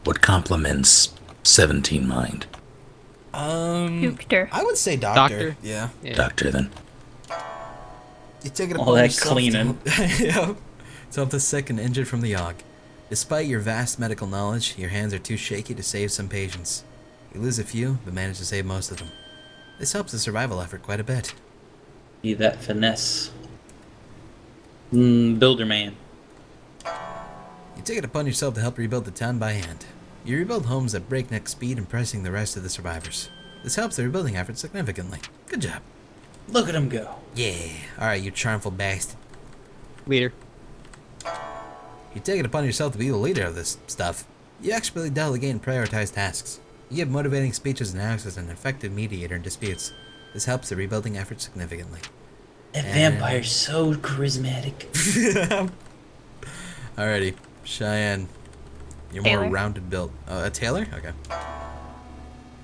What complements 17 mind? Doctor. I would say doctor. Yeah. Doctor, then. You take it all upon that yourself cleaning. to help the sick and injured from the Yawhg. Despite your vast medical knowledge, your hands are too shaky to save some patients. You lose a few, but manage to save most of them. This helps the survival effort quite a bit. Be that finesse. Builder man. You take it upon yourself to help rebuild the town by hand. You rebuild homes at breakneck speed, impressing the rest of the survivors. This helps the rebuilding effort significantly. Good job. Look at him go. Yeah. Alright, you charmful bastard. Leader. You take it upon yourself to be the leader of this stuff. You expertly delegate and prioritize tasks. You give motivating speeches and acts as an effective mediator in disputes. This helps the rebuilding effort significantly. That vampire's so charismatic. Alrighty, Cheyenne. You're more rounded built. A tailor? Okay.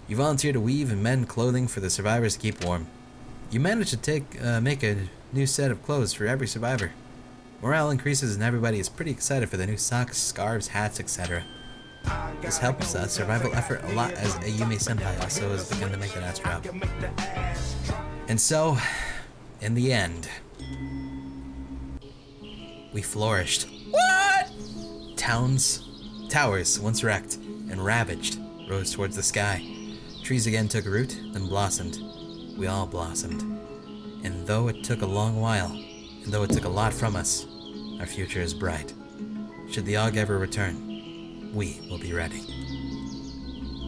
You volunteer to weave and mend clothing for the survivors to keep warm. You manage to make a new set of clothes for every survivor. Morale increases and everybody is pretty excited for the new socks, scarves, hats, etc. This helps survival effort a lot, as a Yume Senpai also has begun to make an ass drop. And so, in the end, we flourished. What? Towers, once wrecked and ravaged, rose towards the sky. Trees again took root, then blossomed. We all blossomed. And though it took a long while, and though it took a lot from us, our future is bright. Should the Yawhg ever return, we will be ready.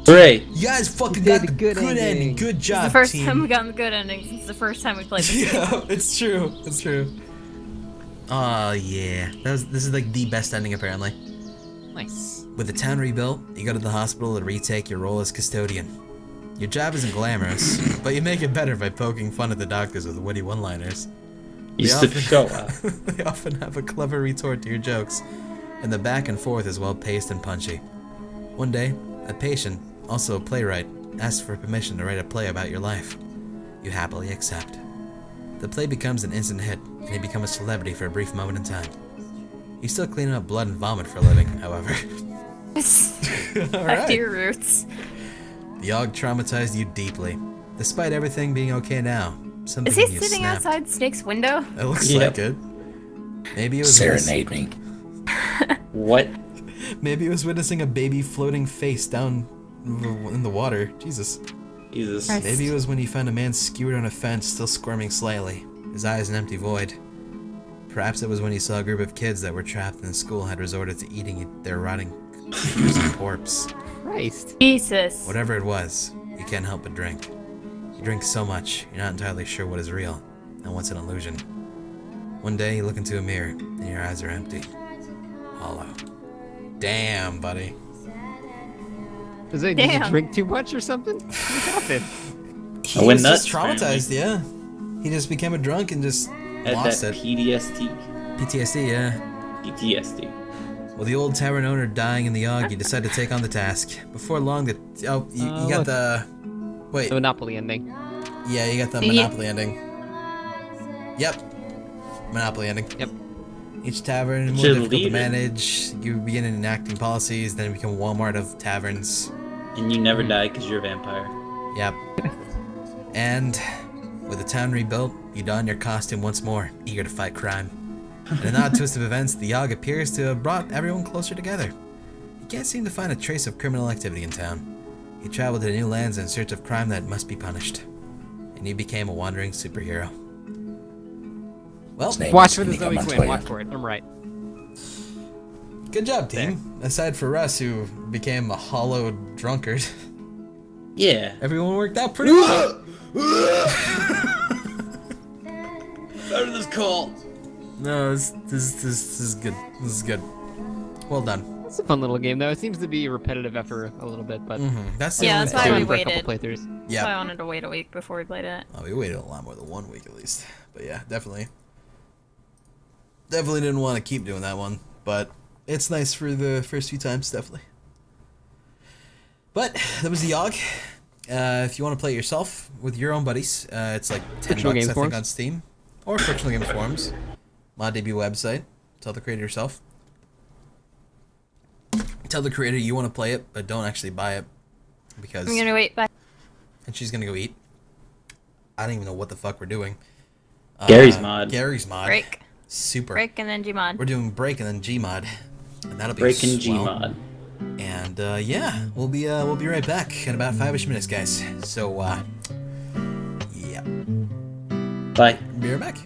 Hooray! You guys fucking got the good ending. Good job, It's the first team. time we got the good ending since the first time we played this game. Yeah, it's true. It's true. Oh yeah, this is like the best ending apparently. Nice. With the town rebuilt, you go to the hospital to retake your role as custodian. Your job isn't glamorous, but you make it better by poking fun at the doctors with witty one-liners. Used to show up. They often have a clever retort to your jokes, and the back and forth is well paced and punchy. One day, a patient, also a playwright, asks for permission to write a play about your life. You happily accept. The play becomes an instant hit, and you become a celebrity for a brief moment in time. You still clean up blood and vomit for a living, however. Back to your roots. The Yawhg traumatized you deeply. Despite everything being okay now, something Is he in you sitting snapped. outside Snake's window? It looks Yep. like it. Maybe it was Serenade me. What? Maybe it was witnessing a baby floating face down in the water. Jesus. Jesus. Christ. Maybe it was when he found a man skewered on a fence, still squirming slightly, his eyes an empty void. Perhaps it was when he saw a group of kids that were trapped in the school had resorted to eating their rotting corpse. Christ. Jesus. Whatever it was, you can't help but drink. You drink so much, you're not entirely sure what is real and what's an illusion. One day, you look into a mirror, and your eyes are empty. Hollow. Damn, buddy. Did you Damn. drink too much or something? What happened? He I went was nuts, just traumatized, yeah. He just became a drunk and just Had lost that it. PTSD, yeah. PTSD. With the old tavern owner dying in the Yawhg, you decide to take on the task. Before long, you got look. the... Wait, The Monopoly ending. yeah, you got the Yeah. Monopoly ending. Yep. Monopoly ending. Yep. Each tavern more Should difficult to lead it. manage. You begin enacting policies, then you become Walmart of taverns. And you never die because you're a vampire. Yep. And with the town rebuilt, you don your costume once more, eager to fight crime. In an odd twist of events, the Yawhg appears to have brought everyone closer together. You can't seem to find a trace of criminal activity in town. You travel to new lands in search of crime that must be punished. And you became a wandering superhero. Well, His name Watch is for the Inigo Zoe Montoya. Quinn. Watch for it. I'm right. good job, team. Aside for Russ, who became a hollow drunkard. Yeah. Everyone worked out pretty well. Out of this call. No, this is good. This is good. Well done. It's a fun little game, though. It seems to be repetitive after a little bit, but That's the Yeah, only that's why thing. we fun for a couple waited. playthroughs. That's why I Yeah. wanted to wait a week before we played it. Oh, we waited a lot more than 1 week at least. But yeah, definitely. Definitely didn't want to keep doing that one, but it's nice for the first few times, definitely. But that was the Yawhg. If you want to play it yourself with your own buddies, it's like $10 Frictional Games I think Forums. on Steam or Frictional Games Forums. Mod debut website. Tell the creator yourself. Tell the creator you want to play it, but don't actually buy it because. I'm gonna wait. Bye. And she's gonna go eat. I don't even know what the fuck we're doing. Gary's mod. Gary's mod. Break. Super. Break and then Gmod. We're doing break and then Gmod, and that'll be Breaking swell. Gmod. And yeah, we'll be right back in about 5-ish minutes, guys. So yeah, Bye. be right back.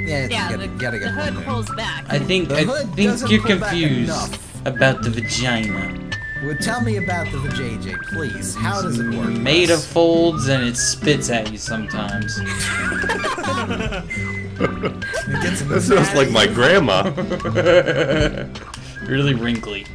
Yeah, Yeah, you gotta the get hood one there. pulls back. I think The hood doesn't you're pull back confused enough. about the vagina. Well, tell me about the JJ, please. How does it work? Made of folds and it spits at you sometimes. It gets That sounds like my grandma. Really wrinkly.